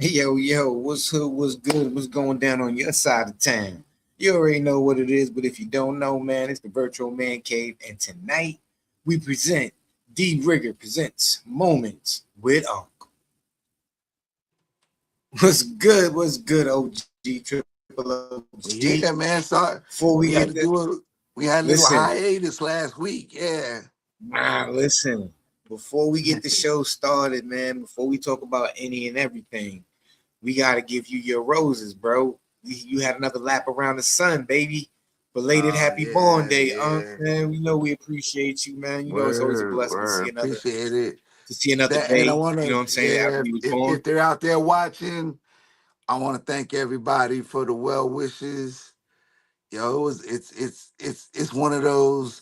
Yo, what's hood, what's good, what's going down on your side of town? You already know what it is, but if you don't know, man, it's the virtual man cave. And tonight we present D Rigger presents Moments with Uncle. What's good, OG, Triple OG. Yeah, man. Before So we get we the had to do a we had a little listen, hiatus last week. Yeah. listen. Before we get the show started, man, before we talk about any and everything, we got to give you your roses, bro. You had another lap around the sun, baby. Belated Oh happy born yeah, day, yeah. man. We know we appreciate you, man. You know it's always a Word, blessing word. Appreciate it. to see another And I day. want You know to, what I'm saying? yeah. After he was If born. they're out there watching, I want to thank everybody for the well wishes. Yo, it's one of those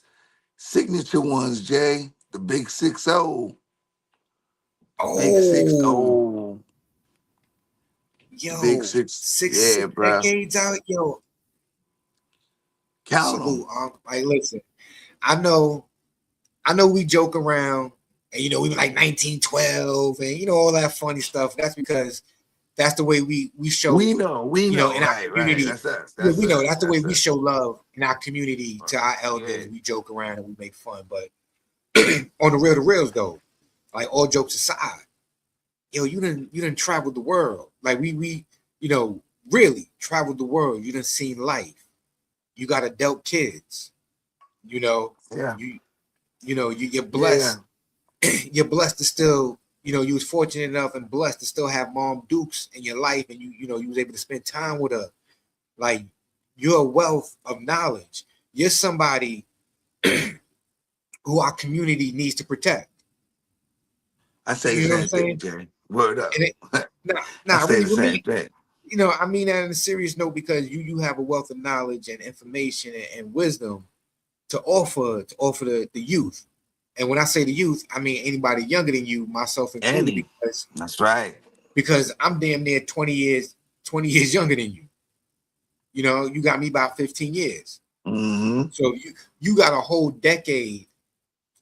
signature ones, Jay. The big 6-0, big six Oh, zero, the big yo, six. six Yeah, bro. decades out, yo. Count Salute. them. Like, listen, I know, we joke around, and we were like 1912, and all that funny stuff. That's because that's the way we show, We know, in our right, right. community. That's us. Yeah, That's we know us. that's the way That's we us. show love in our community to our Yeah. elders. We joke around and we make fun, but on the reals though, like all jokes aside, you didn't travel the world. Like we really traveled the world. You didn't seen life. You got adult kids. You know, Yeah. you you're Yeah. blessed. You're blessed to still, you was fortunate enough and blessed to still have Mom Dukes in your life, and you was able to spend time with her. Like, you're a wealth of knowledge. You're somebody who our community needs to protect. I say the You know what I'm same thing, saying? Jay. Word up. And it, nah, I nah, say really, the with same me, thing. I mean that in a serious note because you have a wealth of knowledge and information and wisdom to offer the youth. And when I say the youth, I mean anybody younger than you, myself included, Annie. because That's right. I'm damn near 20 years younger than you. You got me about 15 years. Mm-hmm. So you got a whole decade.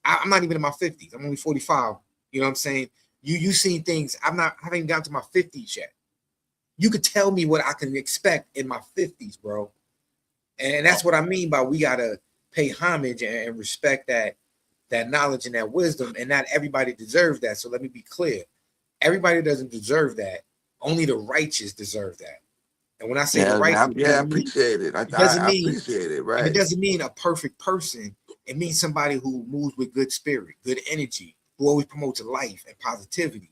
I'm not even in my 50s. I'm only 45. You know what I'm saying? You seen things. I haven't even gotten to my 50s yet. You could tell me what I can expect in my 50s, bro. And that's what I mean by we gotta pay homage and respect that knowledge and that wisdom. And not everybody deserves that. So let me be clear. Everybody doesn't deserve that. Only the righteous deserve that. And when I say the Yeah, righteous, yeah, I appreciate it. it doesn't I mean appreciate it, and it right. doesn't mean a perfect person. It means somebody who moves with good spirit, good energy, who always promotes life and positivity,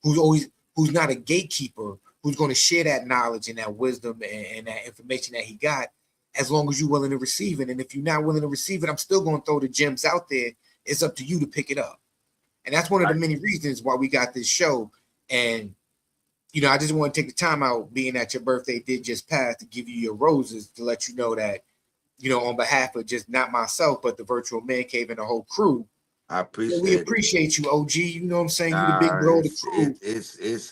who's not a gatekeeper, who's going to share that knowledge and that wisdom and that information that he got, as long as you're willing to receive it. And if you're not willing to receive it, I'm still going to throw the gems out there. It's up to you to pick it up. And that's one of the Right. many reasons why we got this show. And I just want to take the time out, being that your birthday did just pass, to give you your roses to let you know that, on behalf of just not myself, but the virtual man cave and the whole crew, I we appreciate it. appreciate you, OG. You know what I'm saying? You the big bro of the It's crew,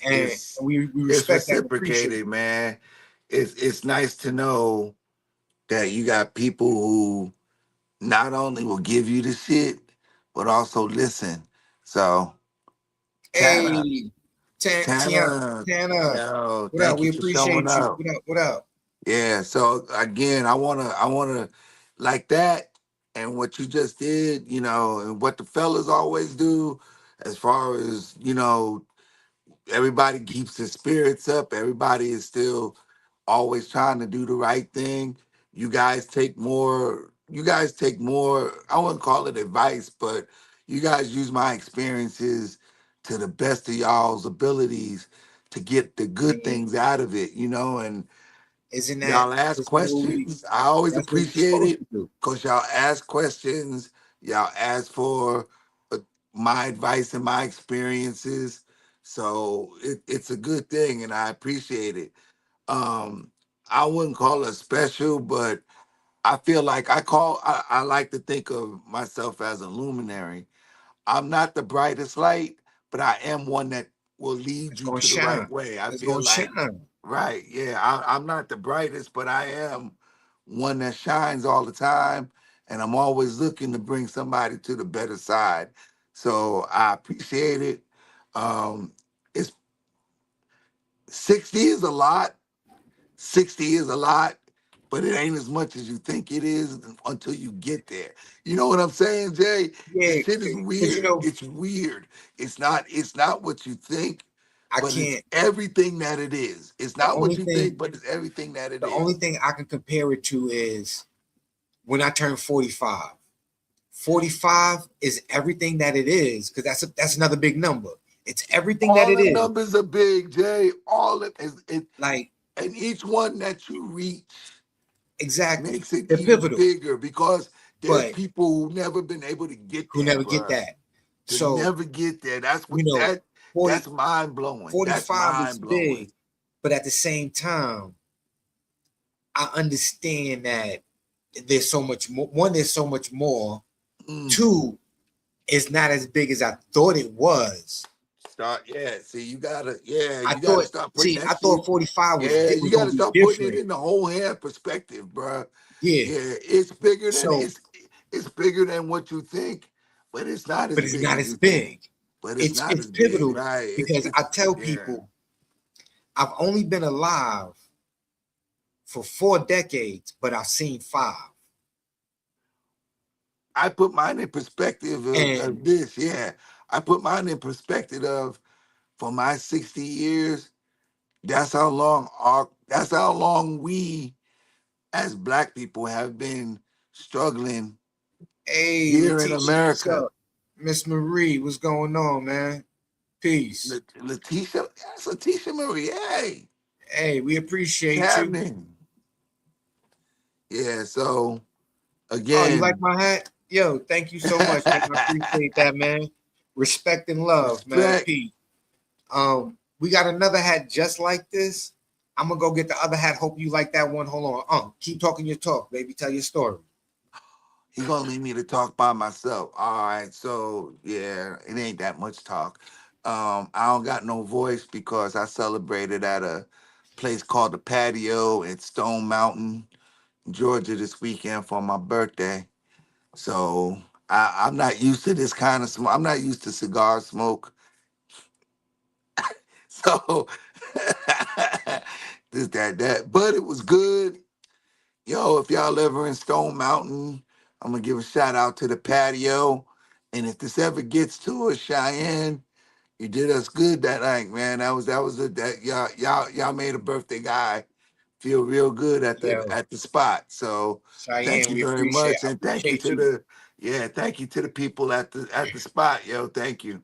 and we it's respect that and appreciate reciprocated, it. man. It's nice to know that you got people who not only will give you the shit, but also listen. So Tana, Hey, Tiana, Tana, Tana, yo, what up? thank We you for showing appreciate you. up. What up? What up? Yeah. So again, I wanna like that and what you just did, and what the fellas always do, as far as everybody keeps their spirits up. Everybody is still always trying to do the right thing. You guys take more. You guys take more. I wouldn't call it advice, but you guys use my experiences to the best of y'all's abilities to get the I good mean, things out of it. And isn't that y'all ask just what we? questions. I always That's what we're appreciate supposed it to do. because y'all ask questions. Y'all ask for uh, my advice and my experiences. So it's a good thing, and I appreciate it. Um, I wouldn't call it special, but I feel like I like to think of myself as a luminary. I'm not the brightest light, but I am one that will lead It's you gonna to the right shine. way. I It's feel gonna like, shine. right, yeah, I'm not the brightest, but I am one that shines all the time. And I'm always looking to bring somebody to the better side. So I appreciate it. Um, it's 60 is a lot. 60 is a lot, but it ain't as much as you think it is until you get there. You know what I'm saying, Jay? The Yeah, shit is because weird. It's weird. It's not what you think, I but it's can't. everything that it is. It's The not what only you thing, think, but it's everything that it the only is. thing I can compare it to is when I turned 45. 45 is everything that it is because that's another big number. It's everything that All it the is. numbers are big, Jay. All of it, Like and each one that you reach exactly, makes it they're even pivotal, bigger because there's but people who never been able to get who there, never get bro. that. To So never get there. That's what you know, that's 40, mind blowing. That's 45 is mind blowing. big, but at the same time, I understand that there's so much more. One, there's so much more. Mm. Two, it's not as big as I thought it was. Start, yeah. See, I you gotta thought, start putting see, that I thought shit. 45 was Yeah, you was gonna gotta be start putting it different. in the whole hand perspective, bro. Yeah. Yeah, it's bigger than So, it's bigger than what you think, but it's not as but it's big not as as you think. big. But it's not It's as big, pivotal right? because I It's tell yeah. people I've only been alive for 4 decades, but I've seen five. I put mine in perspective of And this. Yeah, I put mine in perspective of for my 60 years. That's how long we as black people have been struggling hey, here in Letitia, what's America. up? Miss Marie, what's going on, man? Peace. Letitia, that's Letitia Marie. Hey, Hey, we what's appreciate you. happening? Yeah, so Oh, you like again, my hat? Yo, thank you so much, man. I appreciate that, man. Respect and love, man. respect. Peace. We got another hat just like this. I'm gonna go get the other hat. Hope you like that one. Hold on. Keep talking your talk, baby. Tell your story. He gonna leave me to talk by myself. All right, so yeah, it ain't that much talk. I don't got no voice because I celebrated at a place called the Patio in Stone Mountain, Georgia this weekend for my birthday. So I'm not used to this kind of smoke. I'm not used to cigar smoke. So this, that. But it was good. Yo, if y'all ever in Stone Mountain, I'm gonna give a shout out to the Patio. And if this ever gets to us, Cheyenne, you did us good that night, man. That was that y'all made a birthday guy feel real good Yo, at the spot. So thank Cheyenne, you we very appreciate much, and appreciate you. thank you to the people at the spot, yo. Thank you.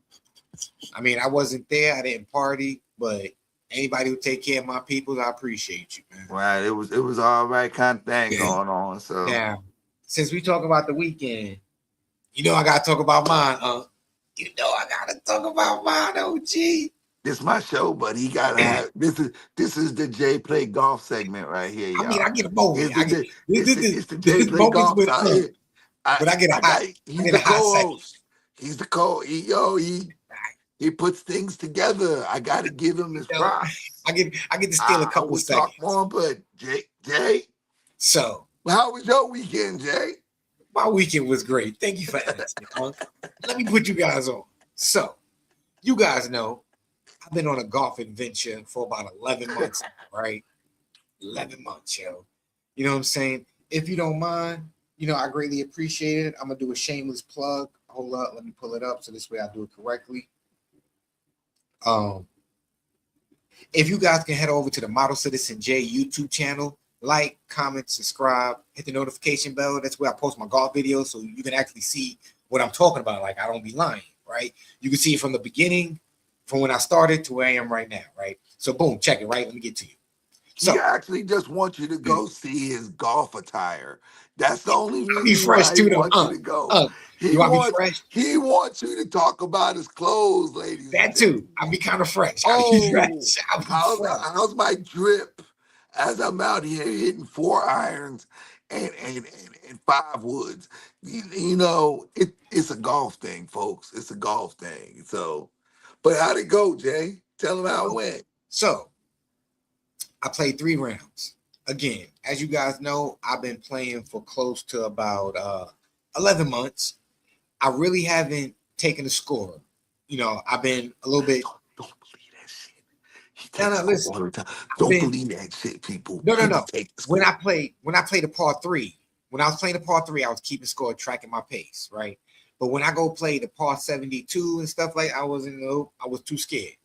I mean, I wasn't there. I didn't party, but anybody who take care of my people, I appreciate you, man. Right, it was all right kind of thing going on. So Now, since we talk about the weekend, I gotta talk about mine. I gotta talk about mine, OG. this my show, but he gotta have this is the J Play Golf segment right here, I mean, I y'all. get a moment. It's the I get J it's the J this Play moments Golf with time. but I get a hot I He's get a the hot second. co-host. He's the he puts things together. I gotta give him his props. I get to steal a couple We talk seconds. more, but Jay, So how was your weekend, Jay? my weekend was great. Thank you for asking, Unc. Let me put you guys on. So you guys know I've been on a golf adventure for about 11 months, right? 11 months, yo. You know what I'm saying? If you don't mind, I greatly appreciate it. I'm gonna do a shameless plug. Hold up, let me pull it up so this way I do it correctly. Um, if you guys can head over to the Model Citizen J YouTube channel, like, comment, subscribe, hit the notification bell. That's where I post my golf videos, so you can actually see what I'm talking about. Like I don't be lying, right? You can see it from the beginning, from when I started to where I am right now, right? So boom, check it, right? Let me get to you. He So actually just wants you to go see his golf attire. That's the only I'll be reason fresh why he too, though. wants you to go. Uh, you want to be fresh? He wants you to talk about his clothes, ladies and That too. I'll gentlemen. be kind of fresh. I'll be Oh, fresh. I'll be fresh. how's my drip as I'm out here hitting 4 irons and 5 woods? It's a golf thing, folks. It's a golf thing. So, but how'd it go, Jay? Tell him how it went. So I played 3 rounds. Again, as you guys know, I've been playing for close to about 11 months. I really haven't taken a score. I've been a little bit. Don't believe that shit. He No, takes no, score listen. all the time. I've Don't been believe that shit, people. no, no, He be no. taking When score. I played the par three, when I was playing the par three, I was keeping score, tracking my pace, right? But when I go play the par 72 and stuff like, I was too scared.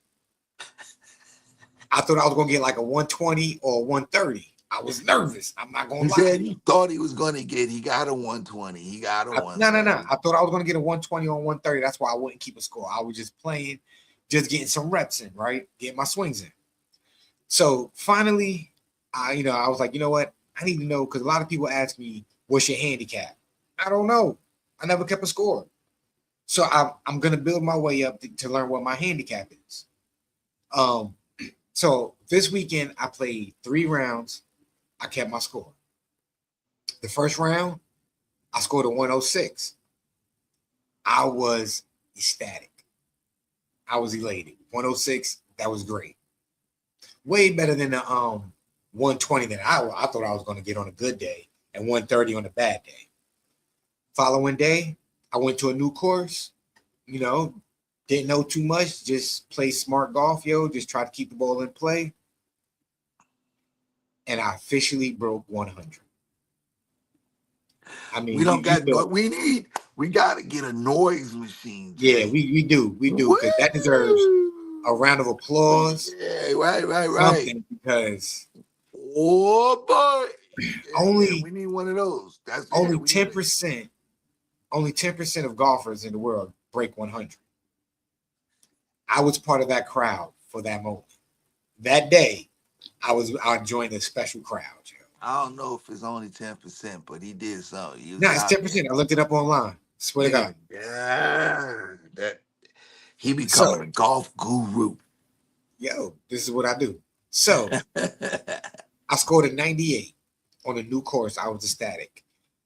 I thought I was gonna get like a 120 or a 130. I was nervous. I'm not gonna He lie. said he thought he was gonna get. He got a 120. He got a No, no, no. 130. I thought I was gonna get a 120 or 130. That's why I wouldn't keep a score. I was just playing, just getting some reps in, right? Getting my swings in. So finally, I was like, you know what? I need to know because a lot of people ask me, what's your handicap? I don't know. I never kept a score. So I'm gonna build my way up to learn what my handicap is. Um, so this weekend I played 3 rounds. I kept my score. The first round, I scored a 106. I was ecstatic. I was elated. 106, that was great. Way better than the 120 that I thought I was going to get on a good day and 130 on a bad day. Following day, I went to a new course, you know, didn't know too much, just play smart golf, just try to keep the ball in play. And I officially broke 100. I We mean, don't you got know, what we need. We gotta get a noise machine, yeah, Jay. we do, Woo! because that deserves a round of applause, Yeah, right. something, because Oh boy. Yeah, only we need one of those. That's yeah, only we need 10%, only 10% of golfers in the world break 100. I was part of that crowd for that moment. That day, I joined a special crowd. I don't know if it's only 10%, but he did something. He No, was it's out there. 10%. I looked it up online. Swear to Yeah, God. yeah. That he becoming So, a golf guru. this is what I do. So I scored a 98 on a new course. I was ecstatic.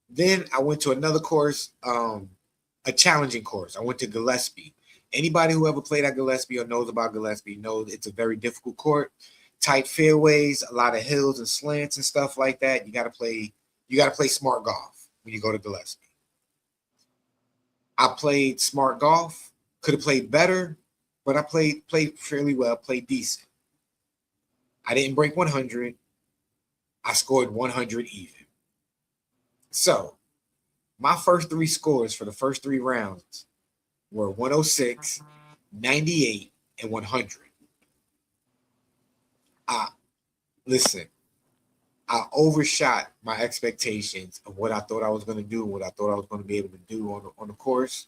Then I went to another course, a challenging course. I went to Gillespie. Anybody who ever played at Gillespie or knows about Gillespie knows it's a very difficult court, tight fairways, a lot of hills and slants and stuff like that. You gotta play smart golf when you go to Gillespie. I played smart golf, could have played better, but I played fairly well, played decent. I didn't break 100. I scored 100 even. So my first 3 scores for the first 3 rounds were 106, 98, and 100. I listen. I overshot my expectations of what I thought I was going to do, what I thought I was going to be able to do on the course.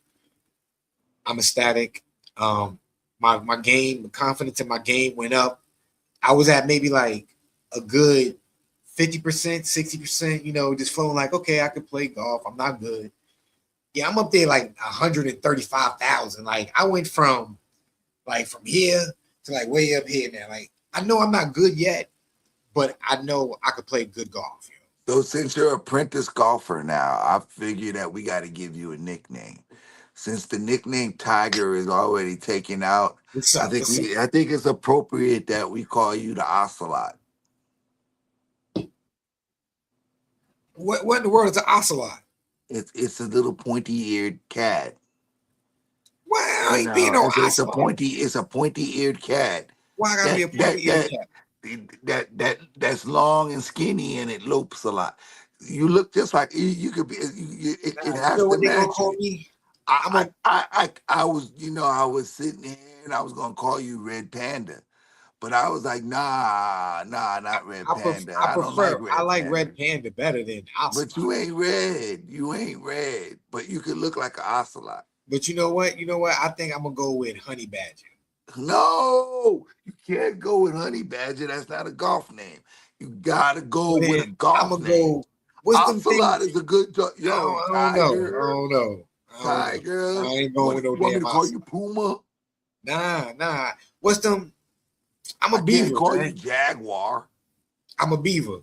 I'm ecstatic. My game, the confidence in my game went up. I was at maybe like a good 50%, 60%, just flowing like, okay, I could play golf. I'm not good. Yeah, I'm up there like 135,000. Like I went from here to like way up here now. Like I know I'm not good yet, but I know I could play good golf. So since you're apprentice golfer now, I figure that we got to give you a nickname. Since the nickname Tiger is already taken out, What's up? What's up? I think it's appropriate that we call you the Ocelot. What in the world is an ocelot? It's a little pointy eared cat. Why I You ain't being know, no ocelot? it's a pointy eared cat Why I gotta be that a pointy ear cat? that's long and skinny and it lopes a lot. You look just like you could be. It Nah, you has know to what they gonna match call you. me? I'm a I was, I was sitting here and I was gonna call you Red Panda, but I was like, nah, not Red Panda. I don't like I Red like Panda. red panda better than But ocelot. you ain't red. You ain't red. But you could look like an ocelot. But you know what? You know what? I think I'm gonna go with honey badger. No, you can't go with Honey Badger. That's not a golf name. You gotta go Well with then a I'm golf gonna name. go. What's them Ocelot things? is a good yo, I don't know. I Tiger. don't know. I don't know. I Tiger. ain't going with no You want me damn to call you ocelot. Puma? Nah. What's them? I'm a I can't beaver, call you man. Jaguar. I'm a beaver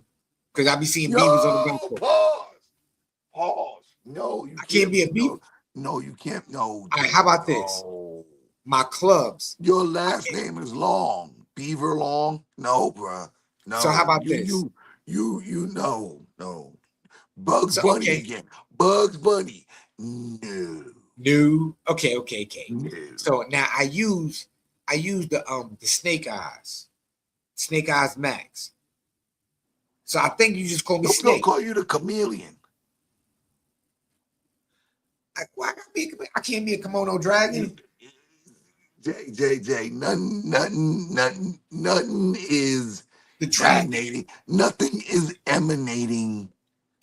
because I be seeing beavers on the golf Yo, course. pause. No, you I can't can't be be a beaver. no, you can't. No, All right, how Jay. about this? No. My clubs. Your I last can't. name is Long. Beaver Long? No, bruh. So how No. about this? No. Bugs So Bunny okay, again. Bugs Bunny. No. new. Okay. No. So now I use the snake eyes. Snake Eyes Max. So I think you just call me Don't we gonna Snake. call you the chameleon? Why I can't be a kimono dragon? JJJ, nothing is The dragon. emanating. Nothing is emanating.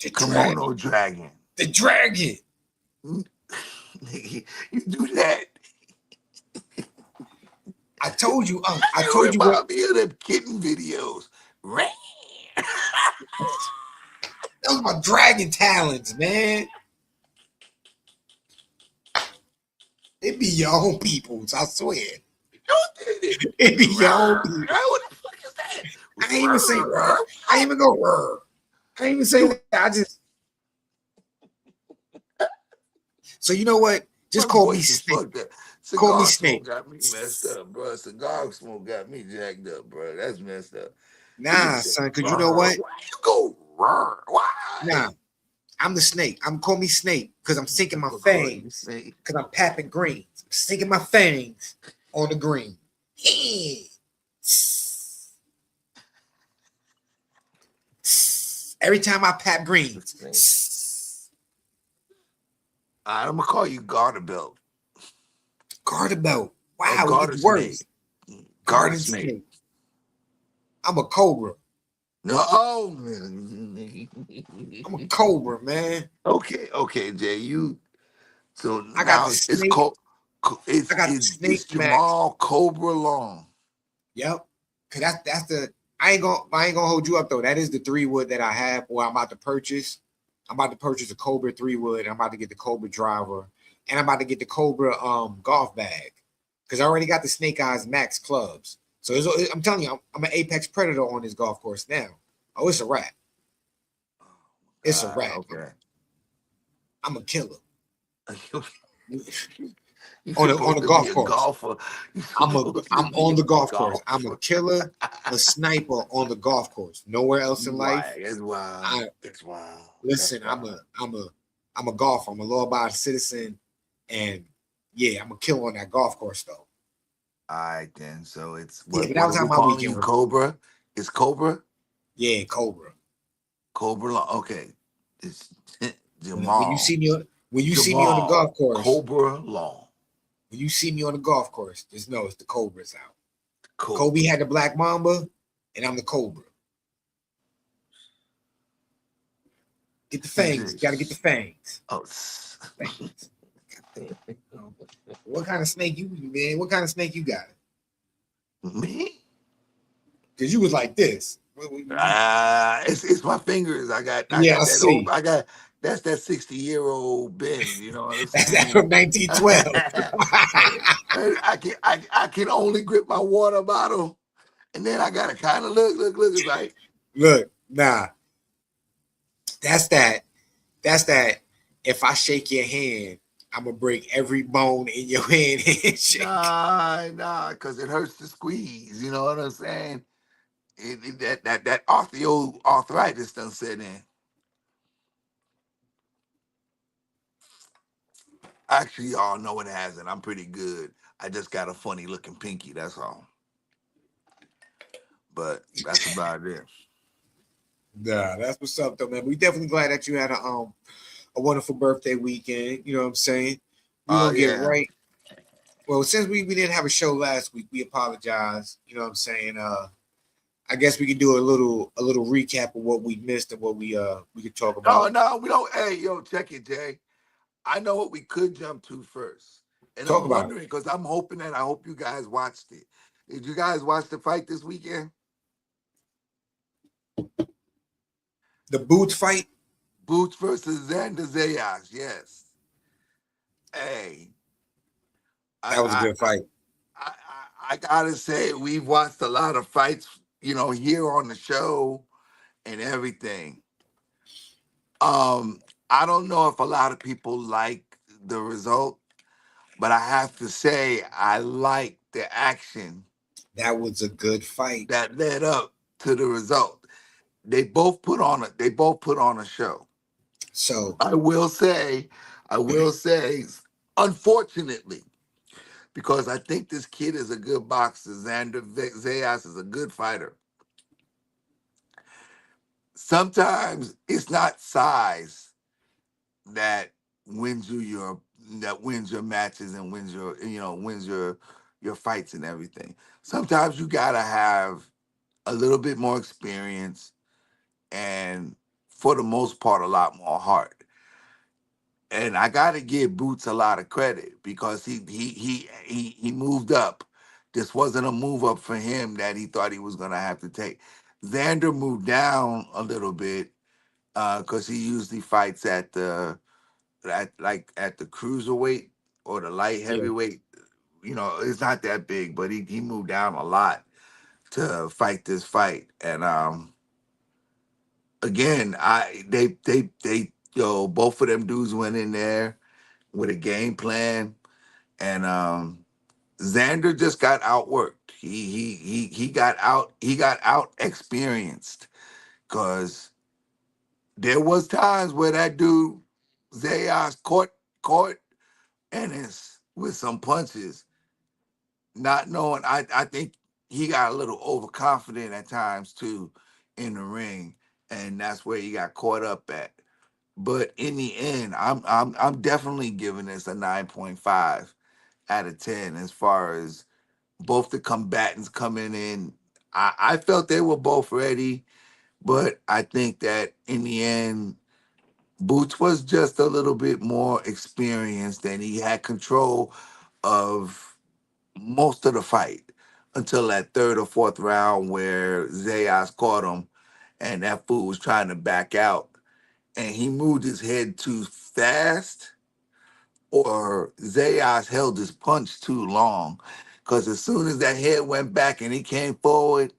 The Kimono dragon. dragon. The dragon. You do that. I told you, I You told you what remind me of them kitten videos. those my dragon talons, man. It be your own peoples, I swear. You did it. It be your own people. What the fuck is that? I ain't even say rrr. I ain't even go rrr. I ain't even say that. I just so you know what? Just My call me voice is Snake. fucked up. Call me Cigar smoke Snake. got me messed up, bro. Cigar smoke got me jacked up, bro. That's messed up. You Nah, say, son, cause you know "Rrr." what? Why you go "Rrr"? Why? Nah, I'm the snake. I'm call me Snake because I'm sinking my Of course, you fangs. say, Because I'm papping greens. I'm sinking my fangs on the green. Every time I pap greens. I'm gonna call you garter belt Garter belt. or Wow, it garter gets snake. worse. Garter Garden snake. snake. I'm a cobra. No. Oh. I'm a cobra, man. Okay, Jay. So I got now the it's snake. called. I got the It's snake max. Jamal Cobra Long. Yep. Cause that's the I ain't gonna hold you up though. That is the 3-wood that I have or I'm about to purchase. I'm about to purchase a Cobra 3-wood. I'm about to get the Cobra driver. And I'm about to get the Cobra golf bag. Cause I already got the Snake Eyes Max clubs. So I'm telling you, I'm an apex predator on this golf course now. Oh, it's a wrap. It's a wrap. Okay. I'm a killer. You're On supposed a to be golf a course. golfer. You're supposed to I'm be on a the golf course. I'm a golfer. killer, a sniper on the golf course. Nowhere else in life. Why? That's wild. I That's wild. That's listen. wild. I'm a golfer. I'm a law-abiding citizen, and yeah, I'm a killer on that golf course though. All right then. So it's Yeah, but that what was are how we my calling weekend you? was. Cobra? It's Cobra? Yeah, Cobra. Cobra Long. Okay. It's When you Jamal. see me on the Jamal golf course, Cobra Long. when you see me on the golf course, just know it's the Cobra's out. Kobe Cobra. had the Black Mamba, and I'm the Cobra. Get the fangs. You gotta get the fangs. Oh, Fangs. What kind of snake you, man? What kind of snake you got? me? Because you was like this. It's my fingers. I Yeah, I got that old see. I got that's that 60-year-old Ben, you know what I'm That's that saying? from 1912. I can only grip my water bottle and then I gotta kind of look. It's like Look, nah, that's that. That's that. If I shake your hand, I'm gonna break every bone in your hand handshake. because it hurts to squeeze. You know what I'm saying? That osteoarthritis done set in. Actually, y'all know it hasn't. I'm pretty good. I just got a funny looking pinky. That's all. But that's about it. Nah, that's what's up though, man. We definitely glad that you had a wonderful birthday weekend. You know what I'm saying? We're Oh gonna get yeah. right. Well, since we didn't have a show last week, we apologize. You know what I'm saying? I guess we can do a little recap of what we missed and what we could talk about. No, we don't. Hey, yo, check it, Jay. I know what we could jump to first, and Talk I'm about wondering because I'm hoping that I hope you guys watched it. Did you guys watch the fight this weekend? the boots fight. Boots versus Xander Zayas. Yes. Hey, That was a I good fight. I gotta say we've watched a lot of fights, here on the show and everything. Um, I don't know if a lot of people like the result, but I have to say I like the action That was a good fight. that led up to the result. They both put on a show. So I will say, unfortunately, because I think this kid is a good boxer. Zayas is a good fighter. sometimes it's not size that wins you your that wins your matches and wins your wins your fights and everything. Sometimes you gotta have a little bit more experience and for the most part a lot more heart. And I gotta give Boots a lot of credit because he moved up. This wasn't a move up for him that he thought he was gonna have to take. Xander moved down a little bit because he usually fights at the cruiserweight or the light Yeah. heavyweight. It's not that big, but he moved down a lot to fight this fight. And again, both of them dudes went in there with a game plan, and Xander just got outworked. He got out experienced because there was times where that dude Zayas caught Ennis with some punches, not knowing. I think he got a little overconfident at times too in the ring, and that's where he got caught up at. But in the end, I'm definitely giving this a 9.5 out of 10 as far as both the combatants coming in. I felt they were both ready, but I think that in the end, Boots was just a little bit more experienced and he had control of most of the fight until that third or fourth round where Zayas caught him and that fool was trying to back out and he moved his head too fast or Zayas held his punch too long. Because as soon as that head went back and he came forward,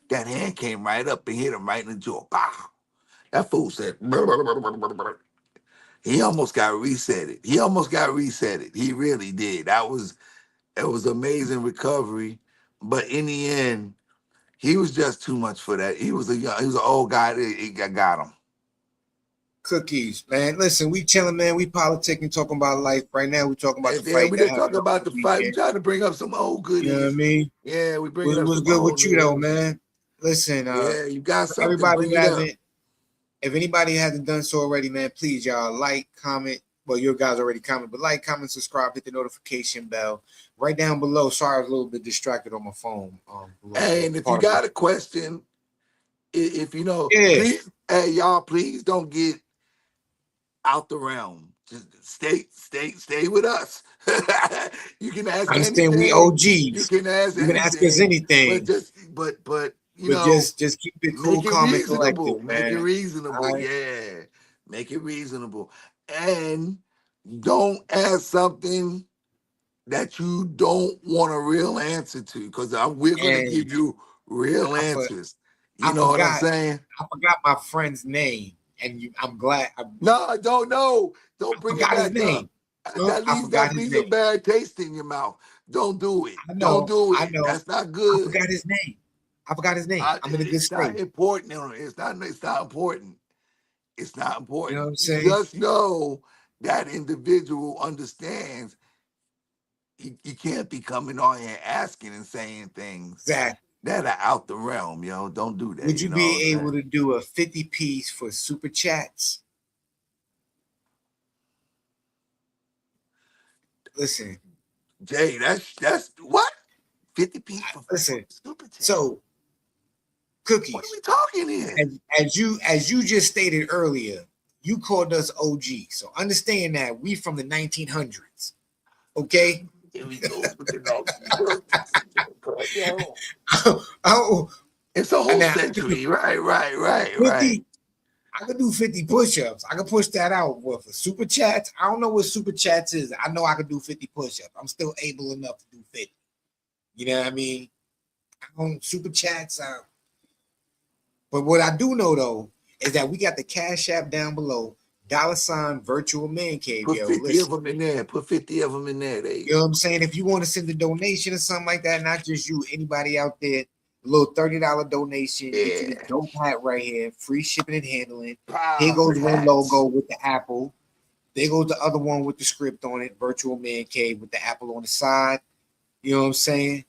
that hand came right up and hit him right in the jaw. Pow! That fool said, he almost got resetted. He almost got resetted. He really did. It was amazing recovery. But in the end, he was just too much for that. He was an old guy that got him. Cookies, man. Listen, we chilling, man. We politicking, talking about life. Right now, we talking about the And then fight we that didn't happened talk over about the the fight. We weekend. tried to bring up some old You know what I goodies. mean? Yeah, we bringing up Was some good old with you though, news. man. Listen, Yeah, you got for something, everybody bring who it up. hasn't, if anybody hasn't done so already, man, please y'all like, comment. Well, your guys already comment, but like, comment, subscribe, hit the notification bell right down below. Sorry, I was a little bit distracted on my phone. Below, but And if you part of it. got a question, if you know, Yeah, please, hey y'all, please don't get out the realm. Just stay with us. You can I ask understand we anything. You OGs. can ask You can ask us anything, but anything, but just keep it cool, make it calm, and collected, reasonable. Make it man. All reasonable. right. Yeah, make it reasonable, and don't ask something that you don't want a real answer to, because we're gonna And give you real I for, answers. You I know what I'm forgot saying? I forgot my friend's name, and I'm glad No, I don't know. Don't I bring it forgot his back up. name. No, That I leaves forgot that his leaves a name. bad taste in your mouth. Don't do it. I Don't know, do I it. know. That's not I good. forgot his name. I forgot his name. I'm in a good It's not space. important. It's not. It's not important. It's not You know what important. I'm saying? Just know that individual understands. You can't be coming on here asking and saying things Zach, that are out the realm. Don't do that. would You you know what be I'm able saying? to do a 50 piece for super chats? Listen, Jay, that's what 50p for listen. super chat. So, What are cookies. we talking here? As you just stated earlier, you called us OG. So understand that we from the 1900s. Okay. Here we go with the dog. Yo. Oh, It's a whole now I could do century. Right. 50. I could do 50 push-ups. I could push that out. But for super chats, I don't know what super chats is. I know I could do 50 push-ups. I'm still able enough to do 50. You know what I mean? I don't super chats. But what I do know though is that we got the Cash App down below. $ virtual man cave. Put Yo, 50 of listen. them in there. Put 50 of them in there. There you You know what go. I'm saying? If you want to send a donation or something like that, not just you, anybody out there, a little $30 donation, get you this Yeah. dope hat right here, free shipping and handling. Here Pow. goes one logo Hats. with the apple. There goes the other one with the script on it, Virtual Man Cave with the apple on the side. You know what I'm saying?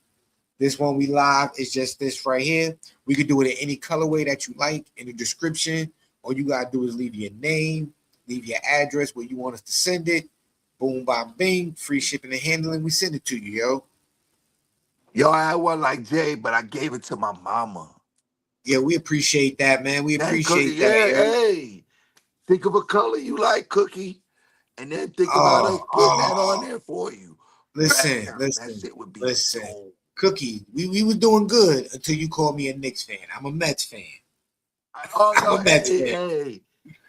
This one we live is just this right here. We could do it in any colorway that you like in the description. All you gotta do is leave your name, leave your address where you want us to send it. Boom, bam, bing, free shipping and handling. We send it to you, yo. Yo, I had one like Jay, but I gave it to my mama. Yeah, we appreciate that, man. We Hey, Cookie, appreciate that, yeah, yo. hey. Think of a color you like, Cookie, and then think about us Oh, putting that on oh. there for you. Listen, Bam! That listen, shit would be listen. dope. Cookie, we were doing good until you called me a Knicks fan. I'm a Mets fan. Oh I'm no, a Mets hey, fan. hey.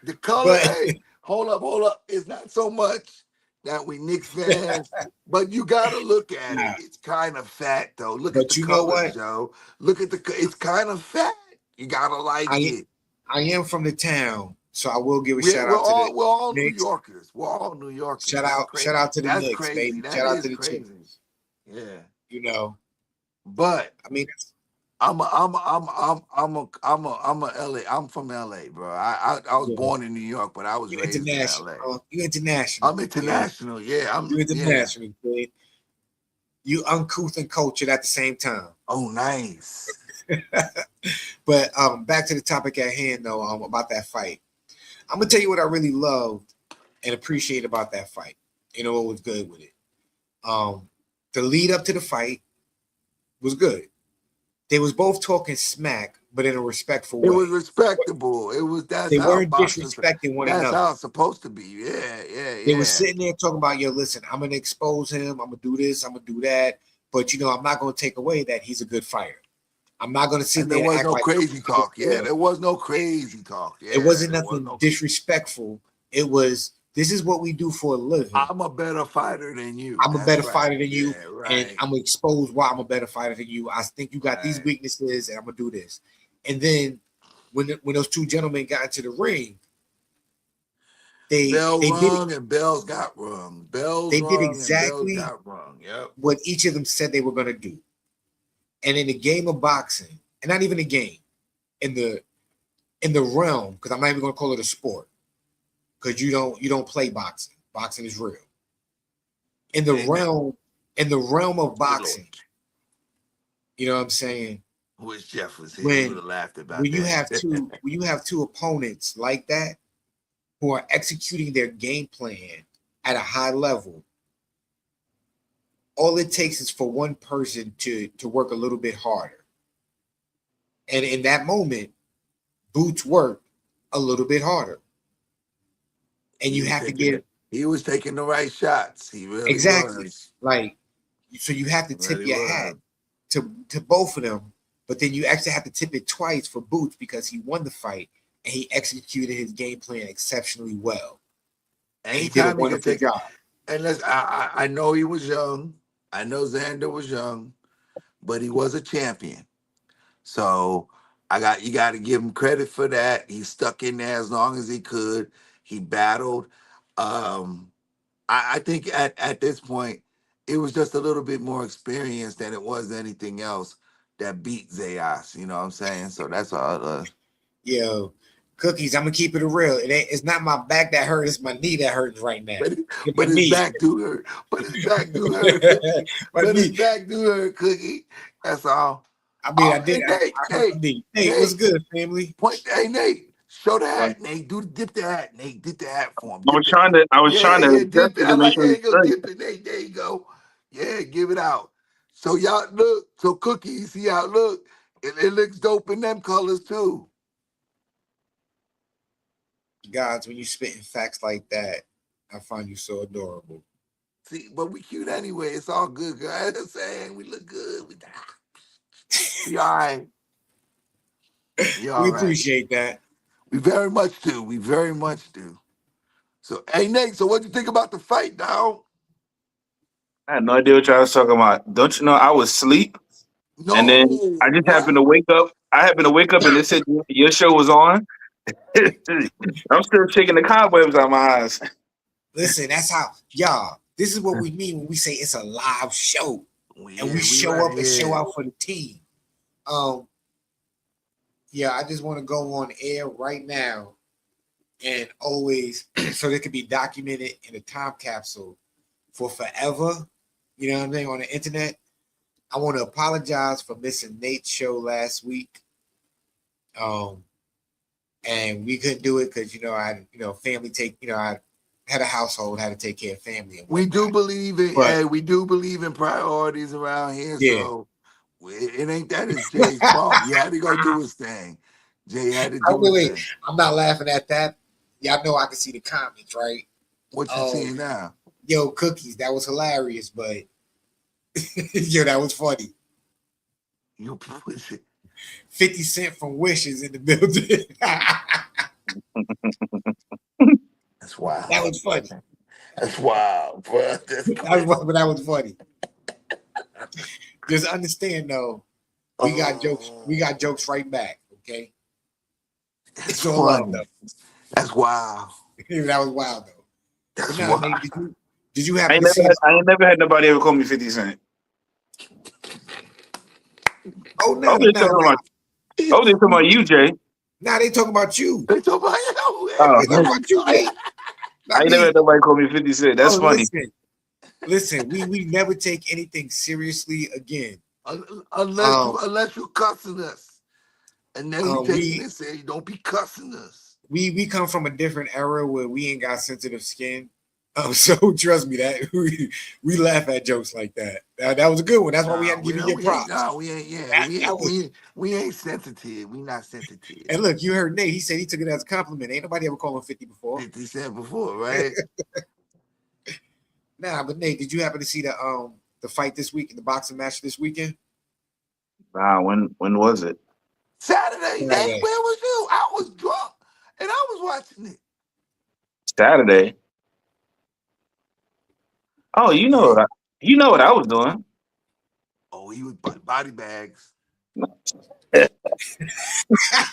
The color, But hey, hold up. It's not so much that we Knicks fans, but you gotta look at it. nah, It's kind of fat though. Look at the but you know colors, what? Joe. Look at it's kind of fat. You gotta like I it. I am from the town, so I will give a shout out to the We're all New Knicks. Yorkers. We're all New Yorkers. Shout out to the That's Knicks, crazy. baby. That Shout out is to the crazy. champions. Yeah. You know, But I mean, I'm a LA. I'm from LA, bro. I was yeah, born in New York, but I was you raised in international. LA. You international. I'm Yeah, international. Yeah, you yeah. international, kid. You uncouth and cultured at the same time. Oh, nice. But back to the topic at hand, though, about that fight. I'm gonna tell you what I really loved and appreciate about that fight. You know what was good with it. The lead up to the fight was good. They was both talking smack, but in a respectful It was way. respectable. It was that's They how weren't boxers. disrespecting one That's another. how it's supposed to be. Yeah, yeah, They were yeah. sitting there talking about, yo, listen, I'm gonna expose him, I'm gonna do this, I'm gonna do that. But I'm not gonna take away that he's a good fighter. I'm not gonna sit And there there and was act no like crazy I'm talk. Yeah, there was no crazy talk. it Yeah, wasn't there was nothing no. disrespectful. It was this is what we do for a living. I'm a better fighter than you. I'm a That's better right. fighter than you, Yeah, and right, I'm gonna expose why I'm a better fighter than you. I think you got these right. weaknesses, and I'm gonna do this. And then when those two gentlemen got into the ring, they Bell they did rung and bells got rung. Bells they did rung and bells exactly got rung. Yep. what each of them said they were gonna do. And in the game of boxing, and not even a game, in the realm, because I'm not even gonna call it a sport, because you don't play boxing. Boxing is real. In the Amen. realm, in the realm of Good Lord. boxing, you know what I'm saying? Wish Jeff was here. He would When have laughed about when you that. have two opponents like that who are executing their game plan at a high level, all it takes is for one person to work a little bit harder. And in that moment, Boots worked a little bit harder. And he you was have to taking give the he was taking the right shots. He really exactly was. like so you have to He tip really your hat was. to both of them, but then you actually have to tip it twice for Boots because he won the fight and he executed his game plan exceptionally well. And he did a Anytime you can wonderful take it, job. and I know he was young. I know Xander was young, but he was a champion. So you got to give him credit for that. He stuck in there as long as he could. He battled. Um, I think at this point, it was just a little bit more experience than it was anything else that beat Zayas. You know what I'm saying? So that's all. Yo, Cookies, I'm gonna keep it real. It's not my back that hurts, it's my knee that hurts right now. But It's my but his knee. back do hurt. But his back do hurt, Cookie. My But his knee. back do hurt, Cookie. That's all. I mean, I Hey did. Nate, I hurt my Nate, knee. Hey, what's Nate. good, family? Point. Hey Nate, show the Like, hat, Nate. Dip the hat, Nate. Dip the hat for him. I Dip was it. trying to, I was Yeah, trying to yeah, adjust dip it. it I to make like. sure There it's you go. straight. Dip it, Nate. There you go. Yeah, give it out. So y'all look. So Cookie, you see how it look? It looks dope in them colors too. Guys, when you spitting facts like that, I find you so adorable. See, but we cute anyway. It's all good, guys. I'm saying we look good. We all right. We We all right. appreciate that. We very much do. We very much do. So, hey Nate. So, what you think about the fight, dog? I had no idea what y'all was talking about. Don't you know I was asleep and then No. I just happened What? to wake up. I happened to wake up and it said your show was on. I'm still shaking the cobwebs out my eyes. Listen, that's how y'all. This is what we mean when we say it's a live show, and we Yeah, we show right up and show here. out for the team. Um, yeah, I just want to go on air right now and always so they could be documented in a time capsule for forever. You know what I mean on the internet. I want to apologize for missing Nate's show last week. Um, and we couldn't do it because family I had a household, had to take care of family and We do whatnot. believe in, But hey, we do believe in priorities around here. yeah, So it ain't that it's Jay's fault. He had to go do his thing. Jay had to do his wait, thing. I'm not laughing at that. Y'all know I can see the comments, right? What you Oh, seeing now? yo, cookies, that was hilarious, but yo, that was funny. You push it. 50 Cent from Wishes in the building. That's wild. That was funny. That's wild, bro. That's crazy. That was funny. Just understand though, we got jokes. We Oh, got jokes right back. Okay, that's it's all love funny. though. That's wild. That was wild though. But That's now, wild. Nate, did you happen to see the? I ain't never had nobody ever call me 50 Cent. Oh Oh, no, they no, talking no. about oh, they talking about you, Jay. Now they talking about you. They talk about you. Oh, They talking about you, Nate. I Not ain't never me. had nobody call me 50 Cent. Oh, That's funny. listen. We never take anything seriously again. Um, Unless you cussing us. And then we taking we it saying don't be cussing us. we come from a different era where we ain't got sensitive skin. So trust me that we laugh at jokes like that. That was a good one. That's why we had Nah, to give you your we ain't. props. Nah, we ain't. Yeah, That was. we ain't sensitive. We not sensitive. And look, you heard Nate. He said he took it as a compliment. Ain't nobody ever called him 50 before. 50 Cent before, right? Nah, but Nate, did you happen to see the fight this week, the boxing match this weekend? Nah, when was it? Saturday, Nate, Saturday. where was you? I was drunk and I was watching it. Saturday. Oh, Hey, Nate. you know what I was doing. Oh, he was body bags.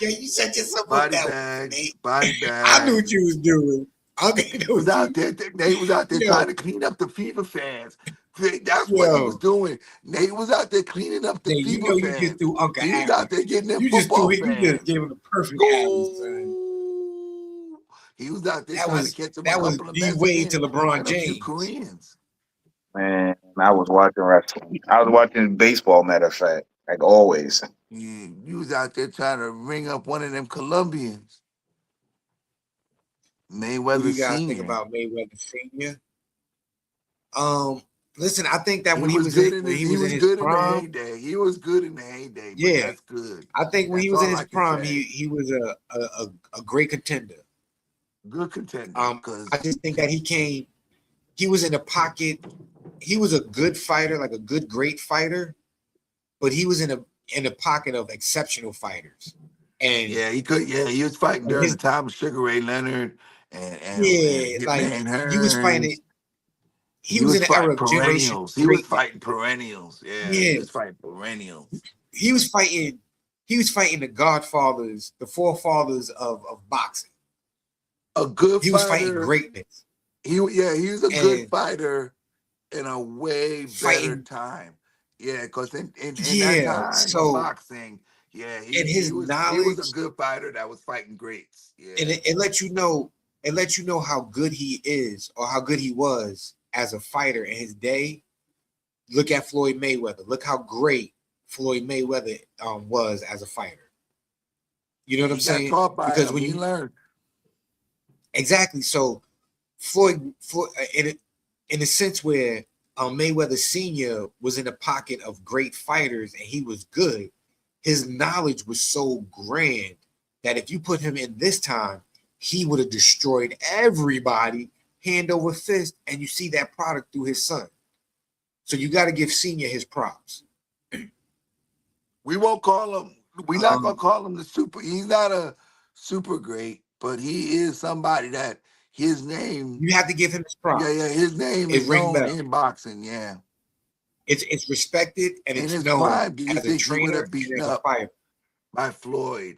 Yeah, you set yourself up Body that way, bags. Nate. Body I knew what bags. you was doing. Okay, know Was what out you, there. Nate was out there yo, trying to clean up the FIFA fans. That's what he was yo, doing. Nate was out there cleaning up the Nate. You FIFA know you just fans. threw Uncle He was Alley. out there getting them You just threw football it. You just fans. gave him the perfect alley, son. School. He was out there trying to catch him a That was couple of D Wade Mexicans to LeBron and a few James. Koreans. Man, I was watching wrestling. I was watching baseball, matter of fact, like always. Yeah, you was out there trying to ring up one of them Colombians, Who do Mayweather you guys think Senior. about Mayweather Senior? Um, Listen, I think that He was good in when his. he He was in was his good in the prime, heyday. He was good in the heyday, but yeah, that's good. I think when he That's was in all his I can prime, say. he was a great contender. Good contender, I cause just think that he was in a pocket. He was a good fighter, like a good, great fighter, but he was in a pocket of exceptional fighters. And yeah, he could. Yeah, he was fighting during the his time of Sugar Ray Leonard and yeah, like Hitman he was fighting. Hearns. He He was was in the era fighting of generation perennials. He was greatness. fighting perennials. Yeah, he Yeah, was fighting perennials. he was fighting. He was fighting the Godfathers, the forefathers of boxing. A good He was fighting fighter. greatness He was a good and fighter in a way better fighting. time. Yeah, because in that Yeah, time of so boxing, yeah, and his he was a knowledge good fighter that was fighting greats. and Yeah. it lets you know how good he is or how good he was as a fighter in his day. Look at Floyd Mayweather. Look how great Floyd Mayweather was as a fighter. You know what I'm He got saying? taught by Because him. when He you learned. exactly so Floyd in a sense where Mayweather Senior was in a pocket of great fighters and he was good. His knowledge was so grand that if you put him in this time, he would have destroyed everybody hand over fist. And you see that product through his son. So you got to give Senior his props. We won't call him. We're not gonna Um, call him the super. He's not a super great, but he is somebody that his name. you have to give him his Yeah, yeah, props. his name It is ring known bell. in boxing. Yeah. It's respected and In it's his known prime, do you as a think he would trainer have and beaten as a up fighter. by Floyd?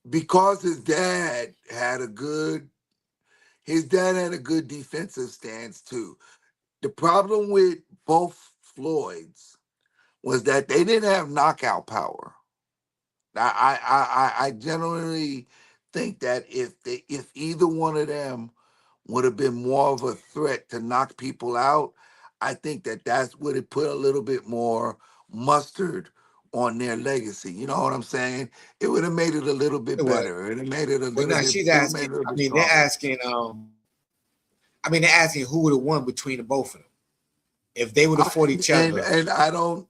Because his dad had a good defensive stance too. The problem with both Floyds was that they didn't have knockout power. I generally think that if either one of them would have been more of a threat to knock people out, I think that that's what it put a little bit more mustard on their legacy. You know what I'm saying? It would have made it a little bit It was. better. It would have made it a Well, little now bit. she's It would have made asking. it a little I bit mean, they're stronger. asking. They're asking who would have won between the both of them if they would have fought each other. And I don't.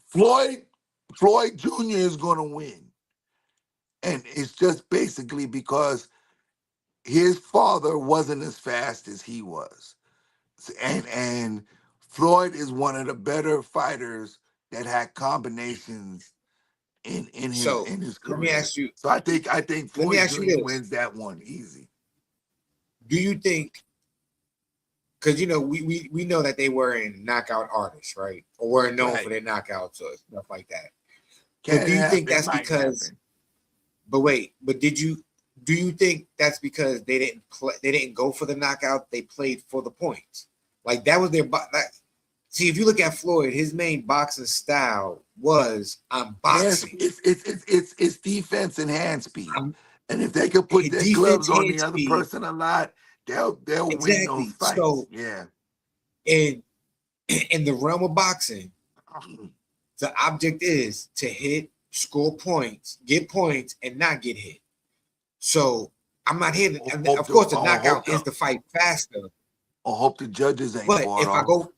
Floyd Jr. is going to win, and it's just basically because his father wasn't as fast as he was, and Floyd is one of the better fighters that had combinations in So his let me career. ask you. So I think Let me Floyd ask you Jr. this: wins that one easy. do you think? Because we know that they were in knockout artists, right? Or were known for Right. their knockouts or stuff like that. But Can do you think happen, that's might because? happen. But wait, but do you think that's because they didn't play? They didn't go for the knockout. They played for the points. Like that was their. See, if you look at Floyd, his main boxing style was I'm Yes, boxing. it's defense and hand speed. I'm And if they could put their defense, gloves on hand the other speed. person a lot, they'll win those Exactly. fights. So Yeah. in in the realm of boxing, the object is to hit, score points, get points, and not get hit. So I'm not here. Of course, the knockout is to fight faster. I hope the judges ain't But fought off.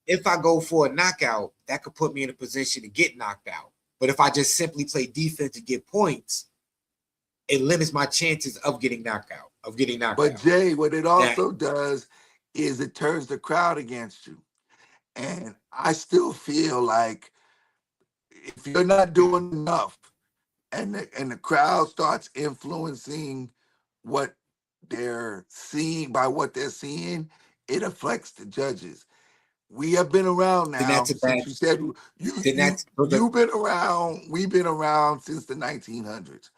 if I go for a knockout, that could put me in a position to get knocked out. But if I just simply play defense and get points, it limits my chances of getting knocked out. But Jay, what it Now, also does is it turns the crowd against you. And I still feel like if you're not doing enough and the crowd starts influencing what they're seeing by what they're seeing, it affects the judges. We have been around then now that's a bad. since you said Then that's you've been around. We've been around since the 1900s,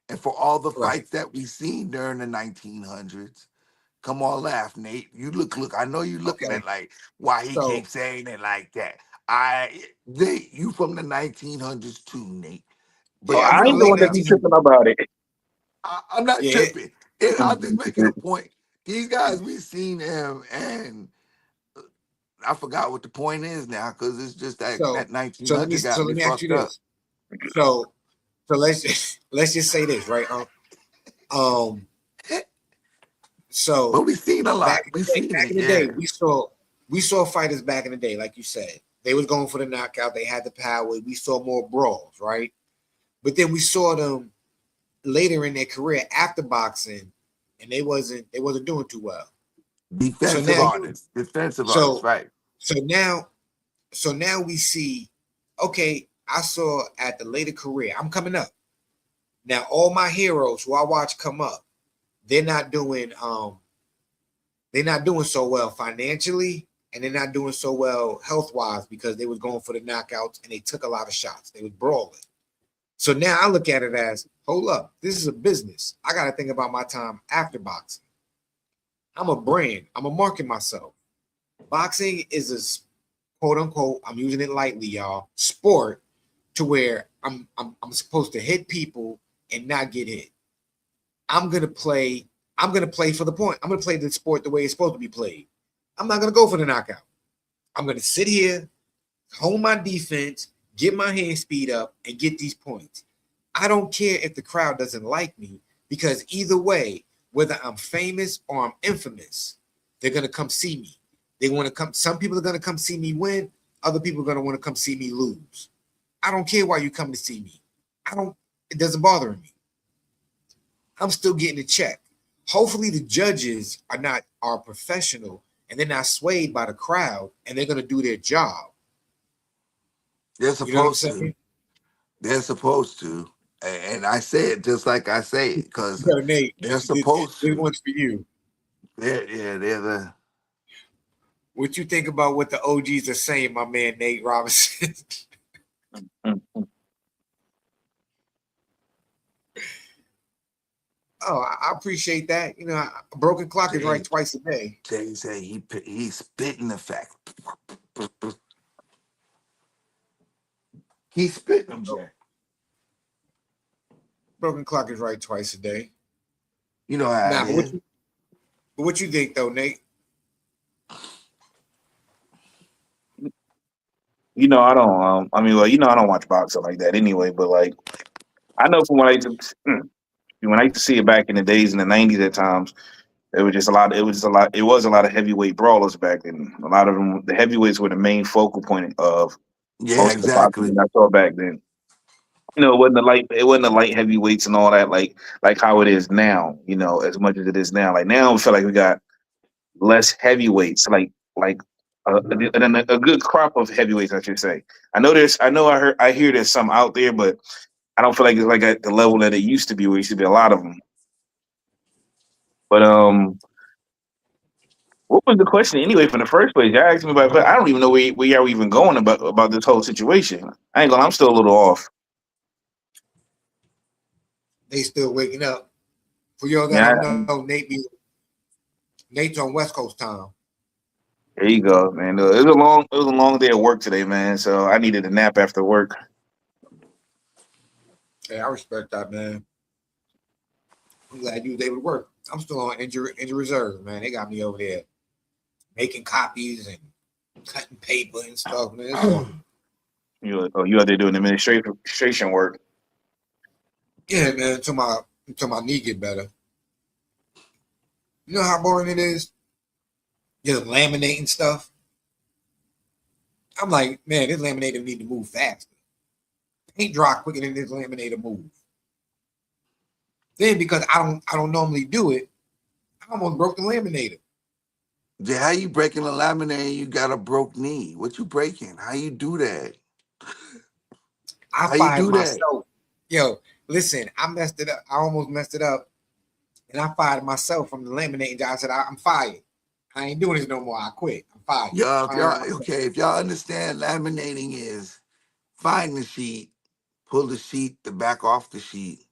and for all the right. fights that we've seen during the 1900s, come on, laugh, Nate. You look. I know you're looking Okay. at like why he So keeps saying it like that. You from the 1900s too, Nate. Oh, But yeah, I'm I from the ain't the late one that be 1900s. tripping about it. I'm not Yeah. tripping. I'm just making a point. These guys, we've seen them, and I forgot what the point is now because it's just that So 1900 got let me me ask you fucked up. this. So let's just say this, right? Um But so we've seen a lot. We've seen back it, in the day, yeah. we saw fighters back in the day, like you said. They was going for the knockout, they had the power. We saw more brawls, right? But then we saw them later in their career after boxing, and they wasn't doing too well. So Defensive now artists, defensive artists, so right? so now so now we see, okay, I saw at the later career, I'm coming up. Now all my heroes who I watch come up, they're not doing so well financially, and they're not doing so well health wise because they was going for the knockouts and they took a lot of shots. They was brawling. So now I look at it as, hold up, this is a business. I got to think about my time after boxing. I'm a brand. I'm a market myself. Boxing is a quote unquote, I'm using it lightly, y'all, sport to where I'm supposed to hit people and not get hit. I'm gonna play. I'm gonna play for the point. I'm gonna play the sport the way it's supposed to be played. I'm not gonna go for the knockout. I'm gonna sit here, hold my defense, get my hand speed up, and get these points. I don't care if the crowd doesn't like me because either way, whether I'm famous or I'm infamous, they're gonna come see me. They want to come. Some people are gonna come see me win. Other people are gonna want to come see me lose. I don't care why you come to see me. I don't. It doesn't bother me. I'm still getting a check. Hopefully, the judges are professional and they're not swayed by the crowd and they're gonna do their job. They're You know what I'm supposed to. saying? They're supposed to. And I say it just like I say it because Yo, Nate, they're this supposed to. one's for you. They're the. What you think about what the OGs are saying, my man Nate Robinson? Oh, I appreciate that. A broken clock is right Jay, twice a day. Jay said he's spitting the fact. He's spitting them, Jay. Broken clock is right twice a day. You know how Nah, it is. but what you think though, Nate? I don't. I mean, well, I don't watch boxing like that anyway. But like, I know from when I used to see it back in the days in the '90s, at times it was just a lot. It was a lot. It was a lot of heavyweight brawlers back then. A lot of them, the heavyweights were the main focal point of Yeah, most of the boxing exactly. that I saw back then. It wasn't the light heavyweights and all that like how it is now. As much as it is now. Like now, I feel like we got less heavyweights, like a good crop of heavyweights, I should say. I hear there's some out there, but I don't feel like it's like at the level that it used to be, where it used to be a lot of them. But what was the question anyway from the first place? You asked me about, but I don't even know where y'all even going about this whole situation. I ain't gonna. I'm still a little off. They still waking up. For y'all that Yeah, don't know, Nate's on West Coast time. there you go, man. It was a long day of work today, man. So I needed a nap after work. Hey, I respect that, man. I'm glad you was able to work. I'm still on injury reserve, man. They got me over there making copies and cutting paper and stuff, man. It's all You out there doing administration work? yeah, man. Until my knee get better. You know how boring it is just laminating stuff. I'm like, man, this laminator need to move faster. Paint dry quicker than this laminator move. Then because I don't normally do it, I almost broke the laminator. Yeah, how you breaking a laminate and you got a broke knee? What you breaking? How you do that? I How you fired do that? myself. Yo, listen, I messed it up. I almost messed it up. And I fired myself from the laminating job. I said, I'm fired. I ain't doing this no more. I quit. I'm fired. Yeah, if Firing y'all myself. okay, if y'all understand laminating is find the sheet, pull the sheet, the back off the sheet,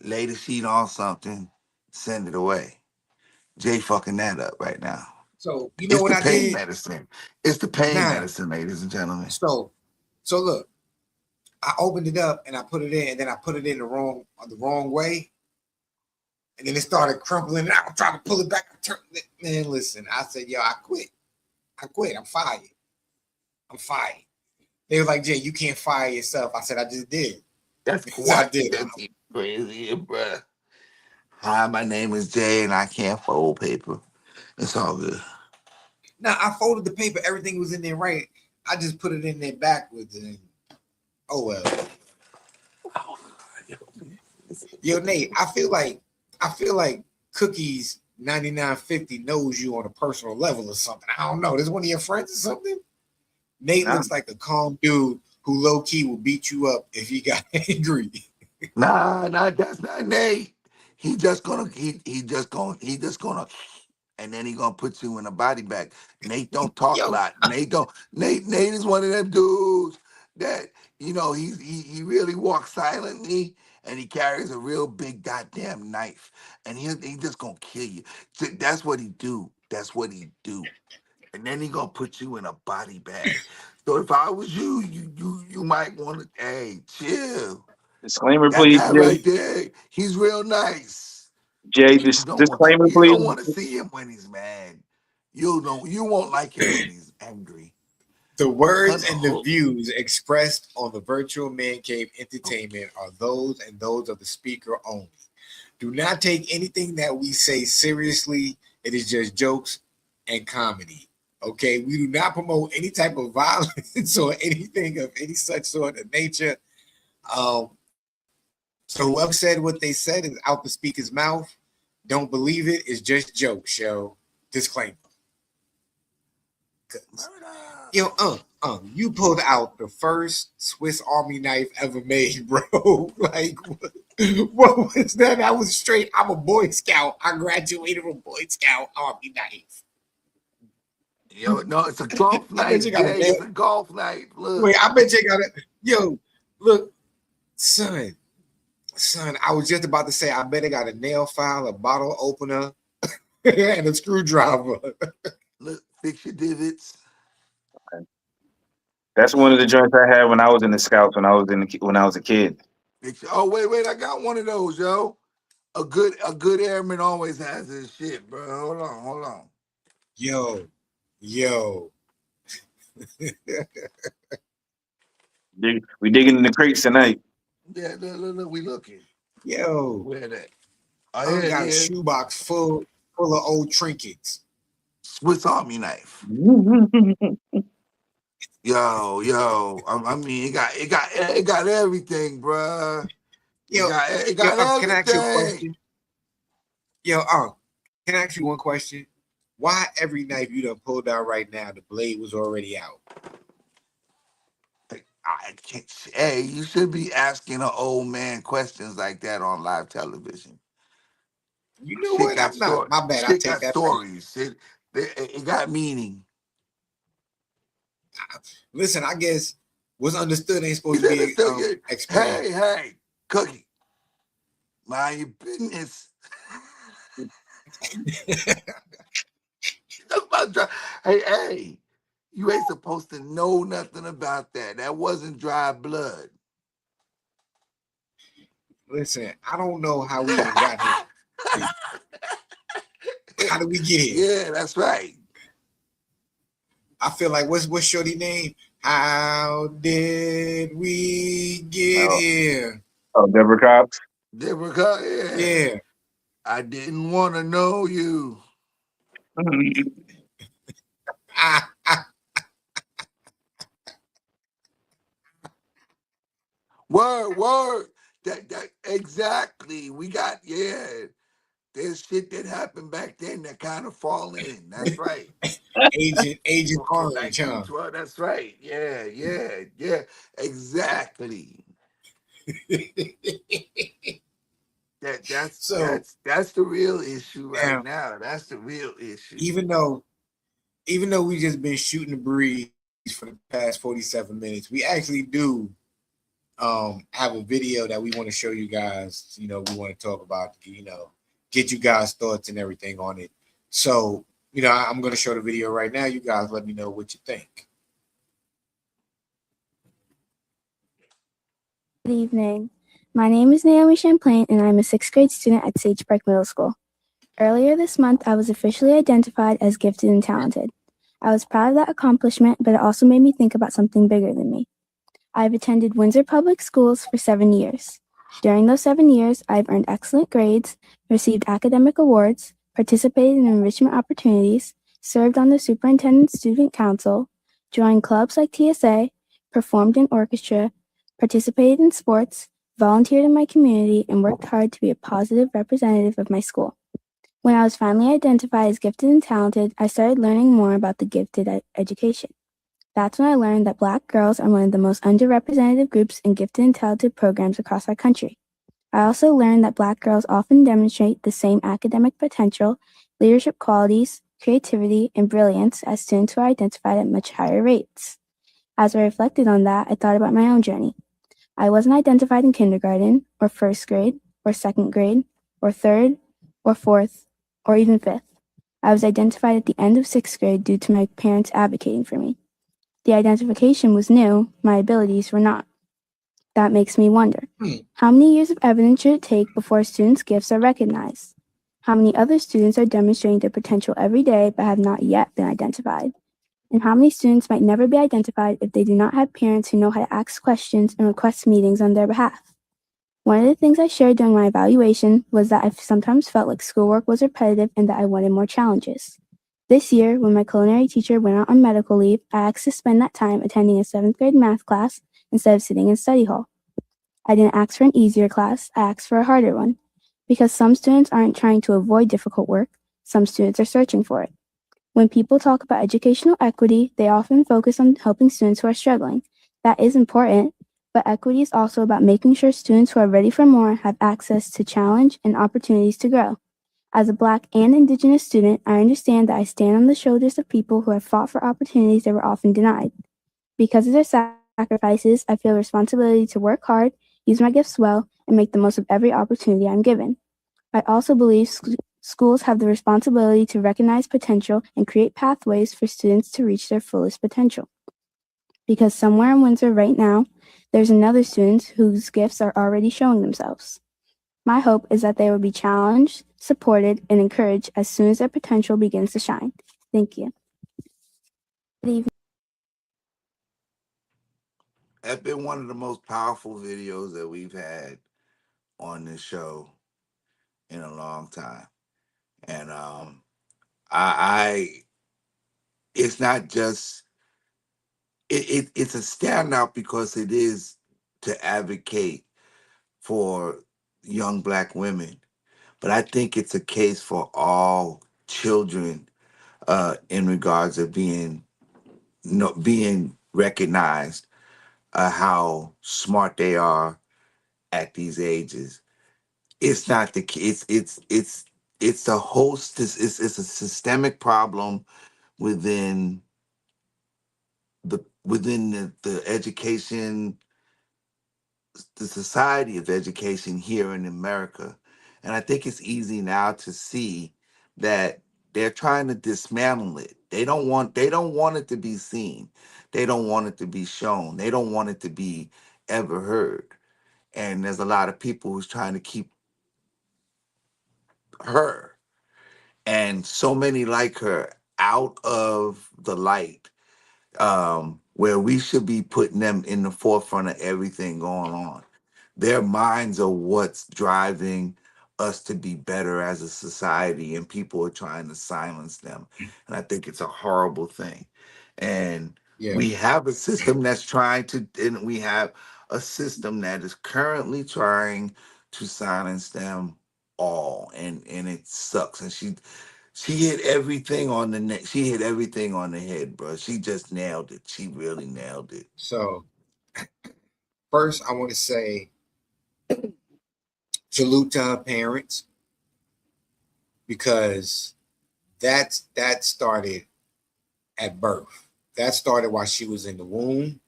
lay the sheet on something, send it away. Jay fucking that up right now. So you know It's what the I pain did? medicine. It's the pain Nah. medicine, ladies and gentlemen. So look, I opened it up and I put it in, and then I put it in the wrong way, and then it started crumpling. And I was trying to pull it back. Man, listen, I said, yo, I quit. I quit. I'm fired. I'm fired. They were like, Jay, you can't fire yourself. I said, I just did. That's I what did. that's even crazy, bruh. Hi, my name is Jay and I can't fold paper. It's all good. Now I folded the paper. Everything was in there right. I just put it in there backwards, and oh well. Yo, Nate, I feel like Cookies 9950 knows you on a personal level or something. I don't know. This one of your friends or something? Nate Nah. looks like a calm dude who low key will beat you up if he got angry. Nah, that's not Nate. He just gonna and then he gonna put you in a body bag. Nate don't talk a Yo, lot. Nate is one of them dudes that he really walks silently and he carries a real big goddamn knife and he just gonna kill you. So that's what he do. That's what he do. And then he gonna put you in a body bag. So if I was you, you might want to, hey, chill. Disclaimer, That please, guy Jay. right there, he's real nice. Jay, You don't want disclaimer, you please. don't want to see him when he's mad. You won't like him when he's angry. the words Hunter and the Hook. views expressed on the virtual man cave entertainment are those and those of the speaker only. Do not take anything that we say seriously. It is just jokes and comedy. Okay, we do not promote any type of violence or anything of any such sort of nature. Um, so whoever said what they said is out the speaker's mouth. Don't believe it. It's just jokes, yo. Disclaimer. 'Cause, Murder. you pulled out the first Swiss Army knife ever made, bro. Like, what was that? That was straight. I'm a Boy Scout. I graduated from Boy Scout Army knife. Yo, no, it's a golf I bet knife, you got a Jay. nail. It's a golf knife. Look. Wait, I bet you got a yo. Look, son. I was just about to say. I bet it got a nail file, a bottle opener, and a screwdriver. Look, fix your divots. That's one of the joints I had when I was in the scouts when I was a kid. Oh, wait, I got one of those, yo. A good airman always has his shit, bro. Hold on. Yo, yo. We digging in the crates tonight. Yeah, look, we looking. Yo, Where that? Oh, I here done it got a is. shoebox full of old trinkets. Swiss Army knife. I mean, it got everything, bruh. Yo, It yo, got can I ask you a everything. question? Yo, can I ask you one question? Why every knife you done pulled out right now, the blade was already out? I can't. Hey, you should be asking an old man questions like that on live television. You know what? I'm not. My bad. I Shit take got that back. stories. It got meaning. Listen, I guess what's understood ain't You supposed to be understand? explained. Hey, Cookie, mind your business. Talk about hey, you ain't supposed to know nothing about that. That wasn't dry blood. Listen, I don't know how we even got here. How did we get here? Yeah, that's right. I feel like what's Shorty name? How did we get Oh, here? Deborah Cox. Deborah, yeah. Yeah. I didn't want to know you. Ah, ah. Word. That exactly. We got there's shit that happened back then that kind of fall in. That's right. Agent From Orange, huh? 1912. That's right. Yeah. Exactly. So That's the real issue right now, now. That's the real issue. even though we just been shooting the breeze for the past 47 minutes, we actually do have a video that we want to show you guys. We want to talk about, get you guys thoughts and everything on it. So, I'm going to show the video right now. You guys let me know what you think. Good evening. My name is Naomi Champlain, and I'm a sixth grade student at Sage Park Middle School. Earlier this month, I was officially identified as gifted and talented. I was proud of that accomplishment, but it also made me think about something bigger than me. I've attended Windsor Public Schools for 7 years. During those 7 years, I've earned excellent grades, received academic awards, participated in enrichment opportunities, served on the Superintendent Student Council, joined clubs like TSA, performed in orchestra, participated in sports, volunteered in my community, and worked hard to be a positive representative of my school. When I was finally identified as gifted and talented, I started learning more about the gifted education. That's when I learned that Black girls are one of the most underrepresented groups in gifted and talented programs across our country. I also learned that Black girls often demonstrate the same academic potential, leadership qualities, creativity, and brilliance as students who are identified at much higher rates. As I reflected on that, I thought about my own journey. I wasn't identified in kindergarten, or first grade, or second grade, or third, or fourth, or even fifth. I was identified at the end of sixth grade due to my parents advocating for me. The identification was new, my abilities were not. That makes me wonder, how many years of evidence should it take before a student's gifts are recognized? How many other students are demonstrating their potential every day but have not yet been identified? And how many students might never be identified if they do not have parents who know how to ask questions and request meetings on their behalf? One of the things I shared during my evaluation was that I sometimes felt like schoolwork was repetitive and that I wanted more challenges. This year, when my culinary teacher went out on medical leave, I asked to spend that time attending a 7th grade math class instead of sitting in study hall. I didn't ask for an easier class, I asked for a harder one. Because some students aren't trying to avoid difficult work, some students are searching for it. When people talk about educational equity, they often focus on helping students who are struggling. That is important, but equity is also about making sure students who are ready for more have access to challenge and opportunities to grow. As a Black and Indigenous student, I understand that I stand on the shoulders of people who have fought for opportunities that were often denied. Because of their sacrifices, I feel a responsibility to work hard, use my gifts well, and make the most of every opportunity I'm given. I also believe schools have the responsibility to recognize potential and create pathways for students to reach their fullest potential. Because somewhere in Windsor right now, there's another student whose gifts are already showing themselves. My hope is that they will be challenged, supported, and encouraged as soon as their potential begins to shine. Thank you. Good evening. That's been one of the most powerful videos that we've had on this show in a long time. And I it's not just it's a standout because it is to advocate for young black women, but I think it's a case for all children in regards of being being recognized how smart they are at these ages. It's not the it's a host. It's a systemic problem within the education, the society of education here in America. And I think it's easy now to see that they're trying to dismantle it. They don't want it to be seen. They don't want it to be shown. They don't want it to be ever heard. And there's a lot of people who's trying to keep her and so many like her out of the light, where we should be putting them in the forefront of everything going on. Their minds are what's driving us to be better as a society, and people are trying to silence them. And I think it's a horrible thing. And Yeah. we have a system that's trying to, and we have a system that is currently trying to silence them all, and it sucks. And she hit everything on the neck. She hit everything on the head, bro. She just nailed it. She really nailed it. So first, I want to say salute to her parents because that started at birth. That started while she was in the womb.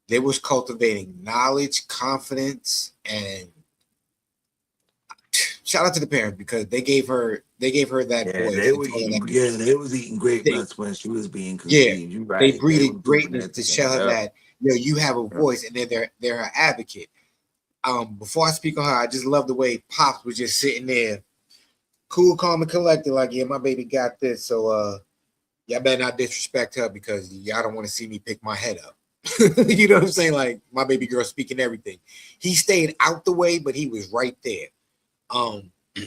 They was cultivating knowledge, confidence, and shout out to the parents because they gave her that Yeah, voice they and were told her eating. that Yeah, they was eating grape they nuts when she was being yeah conceived. You they right? They were breeded doing greatness that to thing. show her Yep. that you have a Yep. voice and they're her advocate. Before I speak on her, I just love the way Pops was just sitting there, cool, calm, and collected, like, yeah, my baby got this, so y'all better not disrespect her because y'all don't want to see me pick my head up. You know what I'm saying? Like my baby girl speaking everything. He stayed out the way, but he was right there. Um, and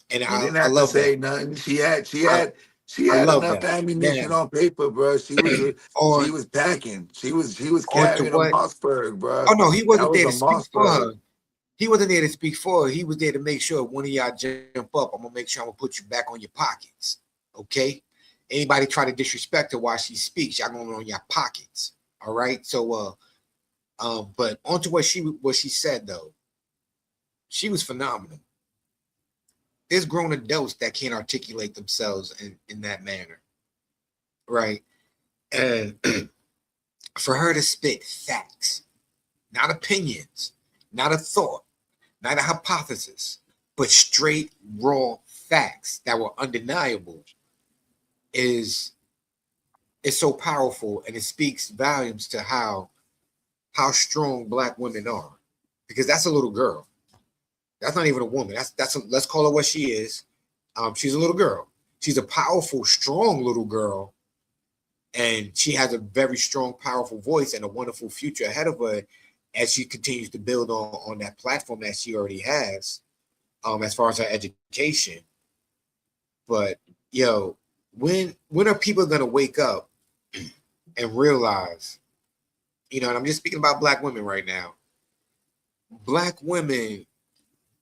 He didn't I have to love that. say nothing. She had. She I, had. She I had love enough that. Now ammunition on paper, bro. She was. She on was packing. She was on to carrying a what? Mossberg, bro. Oh no, he That wasn't was there a to speak for Mossberg. her. He wasn't there to speak for her. He was there to make sure if one of y'all jump up, I'm gonna make sure I'm gonna put you back on your pockets. Okay. Anybody try to disrespect her while she speaks, y'all going on your pockets. All right. So but onto what she said though, she was phenomenal. There's grown adults that can't articulate themselves in that manner, right? And for her to spit facts, not opinions, not a thought, not a hypothesis, but straight raw facts that were undeniable is so powerful, and it speaks volumes to how strong black women are. Because that's a little girl. That's not even a woman. Let's call her what she is. She's a little girl. She's a powerful, strong little girl, and she has a very strong, powerful voice and a wonderful future ahead of her as she continues to build on that platform that she already has. As far as her education, but yo, when are people gonna wake up and realize, and I'm just speaking about black women right now. Black women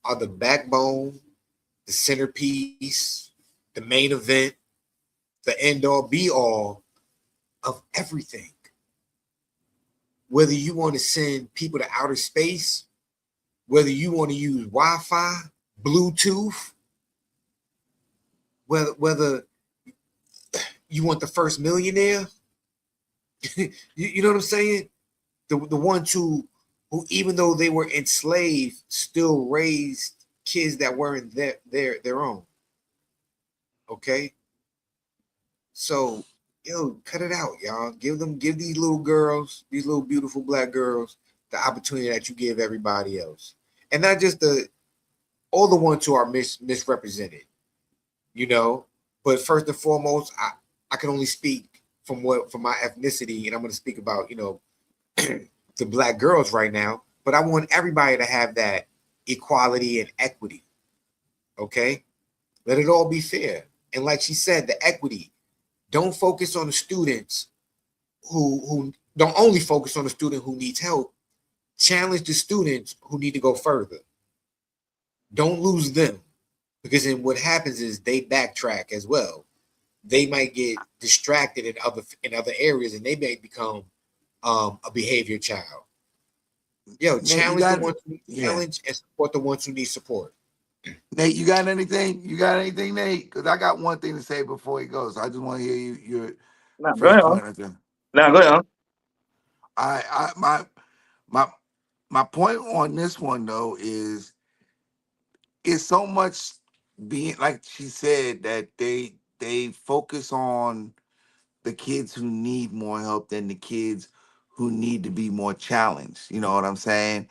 are the backbone, the centerpiece, the main event, the end all be all of everything. Whether you want to send people to outer space, whether you want to use Wi-Fi, Bluetooth, whether you want the first millionaire, you know what I'm saying? The ones who even though they were enslaved, still raised kids that weren't their own. Okay, so cut it out, y'all. Give these little girls, these little beautiful black girls, the opportunity that you give everybody else, and not just all the ones who are misrepresented. You know, but first and foremost, I can only speak from my ethnicity, and I'm going to speak about the black girls right now, but I want everybody to have that equality and equity. Okay, let it all be fair. And like she said, the equity. Don't focus on the students who don't only focus on the student who needs help. Challenge the students who need to go further. Don't lose them, because then what happens is they backtrack as well. They might get distracted in other areas, and they may become a behavior child. Yo, Nate, challenge the ones who need challenge and support the ones who need support. Nate, you got anything? You got anything, Nate? Because I got one thing to say before he goes. I just want to hear your No, go first ahead. point. No, go ahead. My my point on this one though is it's so much being like she said that they focus on the kids who need more help than the kids who need to be more challenged. You know what I'm saying?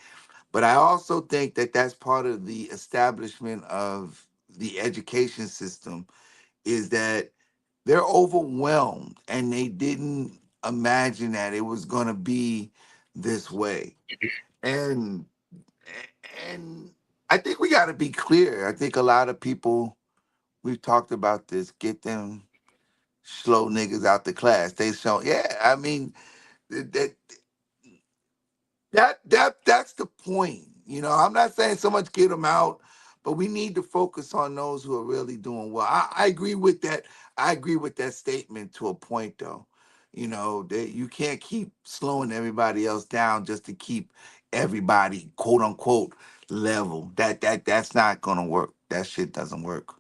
But I also think that that's part of the establishment of the education system is that they're overwhelmed and they didn't imagine that it was going to be this way. And and I think we got to be clear. I think a lot of people we've talked about this. Get them slow niggas out the class. They show, yeah. I mean, that that's the point. You know, I'm not saying so much get them out, but we need to focus on those who are really doing well. I agree with that. I agree with that statement to a point, though. You know, that you can't keep slowing everybody else down just to keep everybody quote unquote level. That's not gonna work. That shit doesn't work.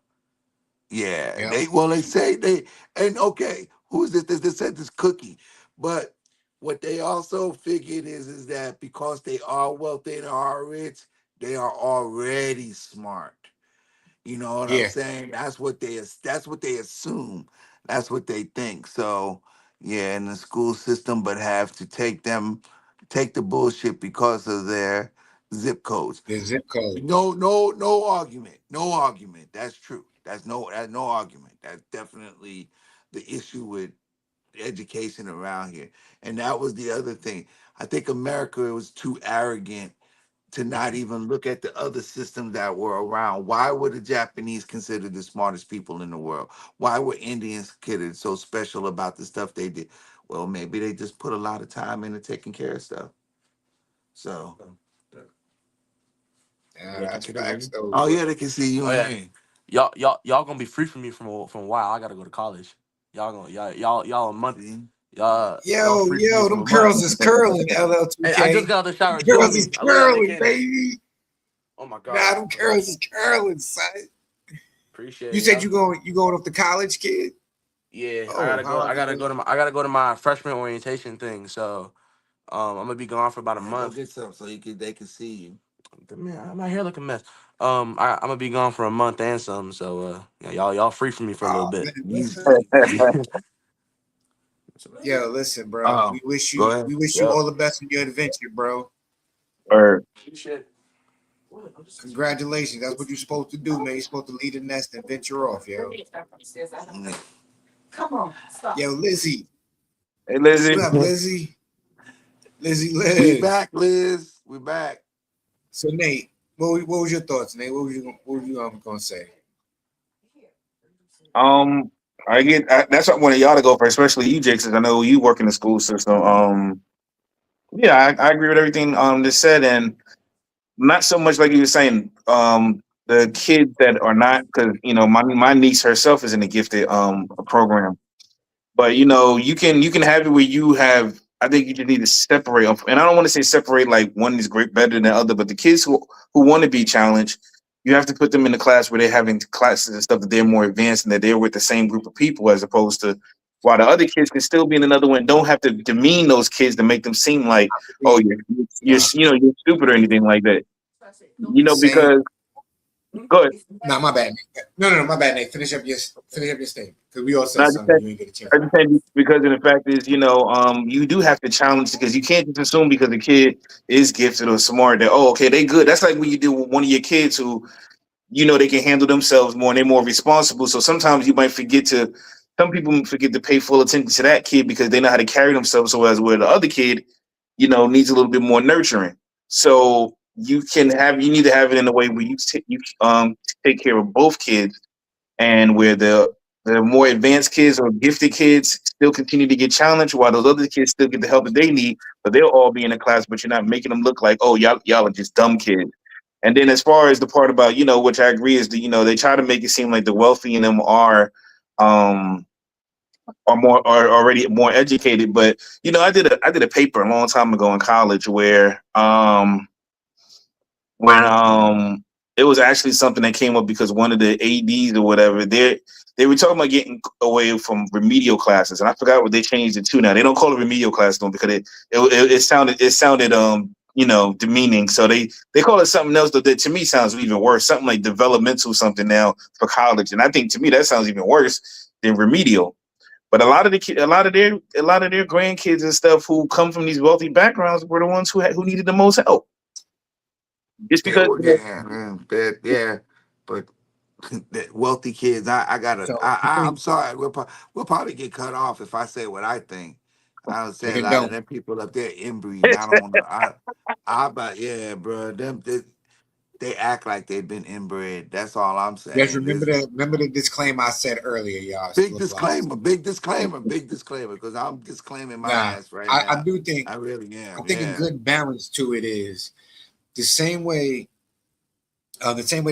Yeah, Yeah, they say they and okay, who's this? They said this Cookie, but what they also figured is that because they are wealthy and are rich, they are already smart. You know what I'm yeah. saying? That's what they assume. That's what they think. So yeah, in the school system, but have to take the bullshit because of their zip codes. The zip code. No argument. No argument. That's true. That's no argument. That's definitely the issue with education around here. And that was the other thing. I think America was too arrogant to not even look at the other systems that were around. Why were the Japanese considered the smartest people in the world? Why were Indians considered so special about the stuff they did? Well, maybe they just put a lot of time into taking care of stuff. So, Yeah, That's can they hear facts me? though. oh But yeah, they can see you Oh and yeah, me. y'all gonna be free from me from a while. I gotta go to college. Y'all a month. See? Y'all yo, free from me yo, from them a month. curls is curling, Hey, I just LL2K. got out of the Them shower. Join curls is me. I love y'all, curling, Candace. baby. Oh my Nah, god. them curls is curling, son. You Appreciate said y'all. you going off to college, kid? Yeah, I Oh, gotta go. how I you gotta go to doing? my. I gotta go to my freshman orientation thing. So I'm gonna be gone for about a Yeah, go month. get some so they can see you. Man, my hair looking a mess. I'm gonna be gone for a month and some. So yeah, y'all free from me for a little Oh bit. man, listen. Easy. Yo, listen, bro. Um, go ahead. We wish you Yep. all the best in your adventure, bro. Or Shit. Congratulations. That's what you're supposed to do, man. You're supposed to lead the nest and venture off, yo. Mm. Yo, Lizzie. hey, Lizzie. What up, Lizzie? Lizzie We Liz. back, Liz. We back. So Nate, what was your thoughts, Nate? What were you gonna say? Um, that's what I wanted y'all to go for, especially you, Jake, since I know you work in the school system. Yeah, I agree with everything just said, and not so much like you were saying. The kids that are not, because my niece herself is in a gifted program. But you can have it where you have. I think you just need to separate them, and I don't want to say separate like one is great better than the other. But the kids who want to be challenged, you have to put them in the class where they're having classes and stuff that they're more advanced and that they're with the same group of people as opposed to while the other kids can still be in another one. Don't have to demean those kids to make them seem like oh Nah, you're stupid or anything like that. same. Because good. Nah, my bad. Nate. No, my bad, Nate. Finish up your statement because we all said Not something. You ain't get a chance. I just said because of the fact is, you do have to challenge because you can't just assume because the kid is gifted or smart that okay they good. That's like when you deal with one of your kids who they can handle themselves more and they're more responsible. So sometimes you might forget to. Some people forget to pay full attention to that kid because they know how to carry themselves. So as with the other kid, needs a little bit more nurturing. So you need to have it in a way where you take care of both kids, and where the more advanced kids or gifted kids still continue to get challenged, while those other kids still get the help that they need, but they'll all be in a class, but you're not making them look like, oh, y'all are just dumb kids. And then as far as the part about, which I agree is that, they try to make it seem like the wealthy in them um are already more educated. But I did a paper a long time ago in college where when it was actually something that came up because one of the ads or whatever, they were talking about getting away from remedial classes, and I forgot what they changed it to now. They don't call it remedial class no, because it sounded demeaning, so they call it something else that to me sounds even worse, something like developmental something now for college. And I think to me that sounds even worse than remedial. But a lot of their grandkids and stuff who come from these wealthy backgrounds were the ones who needed the most help. Just They because, were, yeah, man, yeah, but the wealthy kids, I gotta, So I'm sorry, we'll probably get cut off if I say what I think. I would say a then lot of don't them people up there inbreeding. I don't want to. But yeah, bro, they act like they've been inbred. That's all I'm just saying. remember This the disclaimer I said earlier, y'all. Still big applies. disclaimer, big disclaimer, big disclaimer, because I'm disclaiming my Nah, ass right I now. do think I really I am. think a Yeah. good balance to it is the same way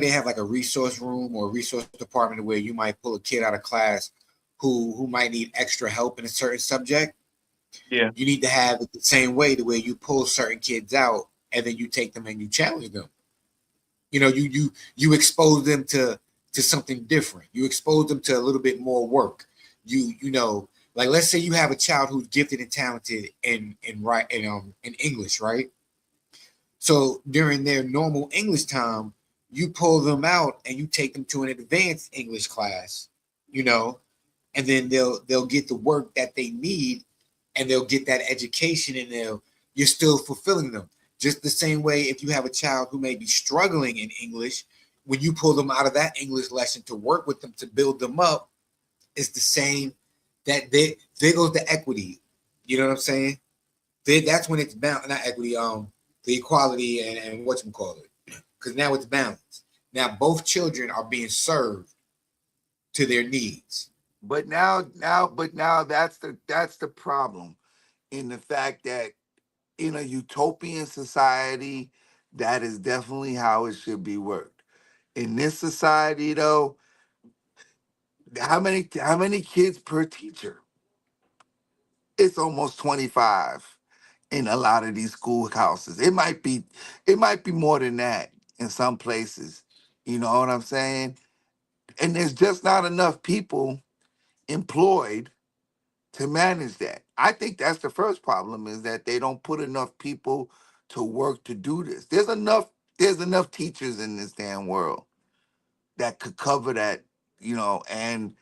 they have like a resource room or a resource department where you might pull a kid out of class who might need extra help in a certain subject. yeah, You need to have it the same way the way you pull certain kids out and then you take them and you challenge them. You expose them to something different. You expose them to a little bit more work. Like let's say you have a child who's gifted and talented in English, right? So during their normal English time, you pull them out and you take them to an advanced English class, you know, and then they'll get the work that they need and they'll get that education and you're still fulfilling them. Just the same way if you have a child who may be struggling in English, when you pull them out of that English lesson to work with them to build them up, it's the same that there goes the equity. You know what I'm saying? That's when it's bound, not equity, the equality and what you call it. Because now it's balanced. Now both children are being served to their needs. But now that's the problem in the fact that in a utopian society, that is definitely how it should be worked. In this society, though, how many kids per teacher? It's almost 25 in a lot of these schoolhouses. It might be more than that in some places. You know what I'm saying? And there's just not enough people employed to manage that. I think that's the first problem is that they don't put enough people to work to do this. There's enough teachers in this damn world that could cover that, and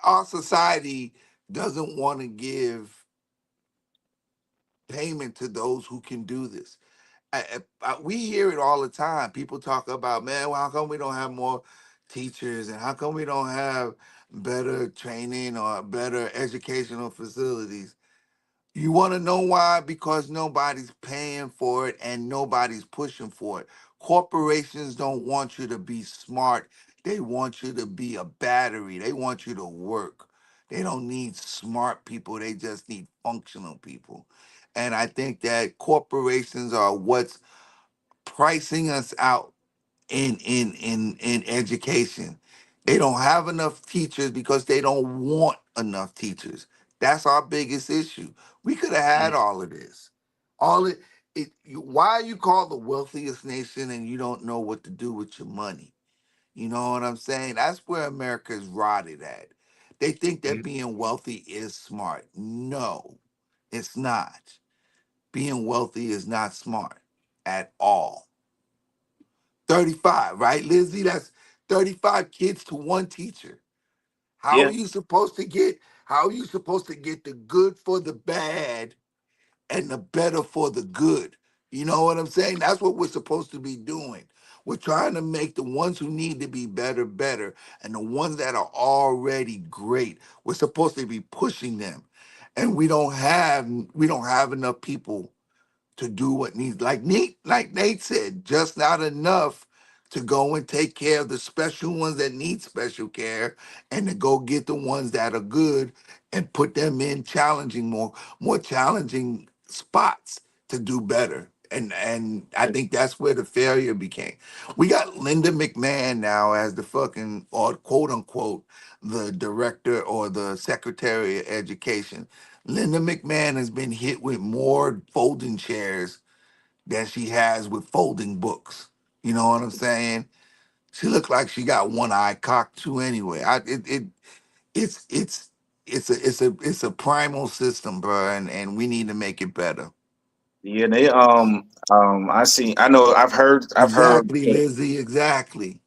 our society doesn't want to give payment to those who can do this. We hear it all the time. People talk about, man, well, how come we don't have more teachers and how come we don't have better training or better educational facilities? You want to know why? Because nobody's paying for it and nobody's pushing for it. Corporations don't want you to be smart. They want you to be a battery. They want you to work. They don't need smart people. They just need functional people. And I think that corporations are what's pricing us out in education. They don't have enough teachers because they don't want enough teachers. That's our biggest issue. We could have had all of this. All why are you called the wealthiest nation and you don't know what to do with your money? You know what I'm saying? That's where America is rotted at. They think that being wealthy is smart. No, it's not. Being wealthy is not smart at all. 35, right, Lizzie? That's 35 kids to one teacher. How are yeah, you supposed to get how are you supposed to get the good for the bad and the better for the good? You know what I'm saying? That's what we're supposed to be doing. We're trying to make the ones who need to be better better and the ones that are already great. We're supposed to be pushing them. and we don't have enough people to do what needs, like Nate said, just not enough to go and take care of the special ones that need special care, and to go get the ones that are good and put them in challenging, more challenging spots to do better. And I think that's where the failure became. We got Linda McMahon now as the fucking, or quote unquote, the director or the secretary of education. Linda McMahon has been hit with more folding chairs than she has with folding books. You know what I'm saying? She looked like she got one eye cocked too. Anyway, it's it's a primal system, bro, and we need to make it better. Yeah, they I know Exactly, Lizzie. Exactly.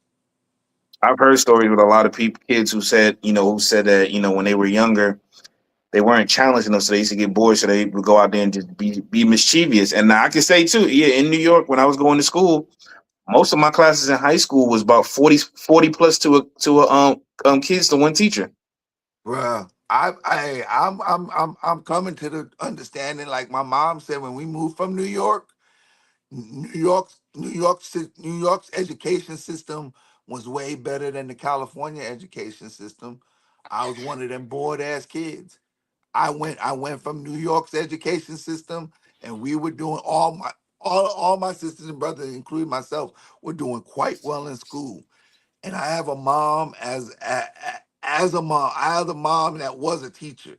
I've heard stories with a lot of people, kids who said, who said that, when they were younger, they weren't challenged enough, so they used to get bored, so they would go out there and just be mischievous. And I can say too, yeah, in New York when I was going to school, most of my classes in high school was about 40 plus to kids to one teacher. Bruh, I'm coming to the understanding, like my mom said, when we moved from New York, New York's education system was way better than the California education system. I was one of them bored ass kids. I went from New York's education system, and we were doing all my sisters and brothers, including myself, were doing quite well in school. And I have a mom as a mom. I have a mom that was a teacher.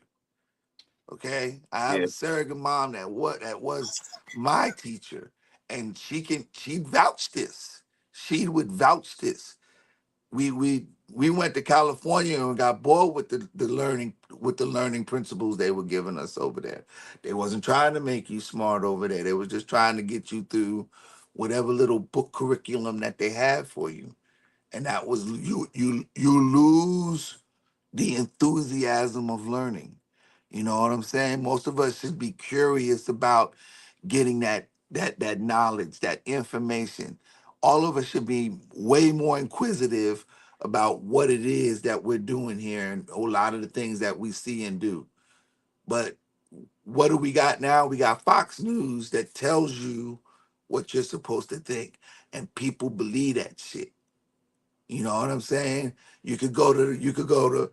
Okay, I have Yeah, a surrogate mom that was my teacher, and she vouched this. She would vouch this. We went to California and got bored with the learning principles they were giving us over there. They wasn't trying to make you smart over there. They was just trying to get you through whatever little book curriculum that they had for you. And that was, you lose the enthusiasm of learning. You know what I'm saying? Most of us should be curious about getting that knowledge, that information. All of us should be way more inquisitive about what it is that we're doing here and a lot of the things that we see and do. But what do we got now? We got Fox News that tells you what you're supposed to think, and people believe that shit. You know what I'm saying? You could go to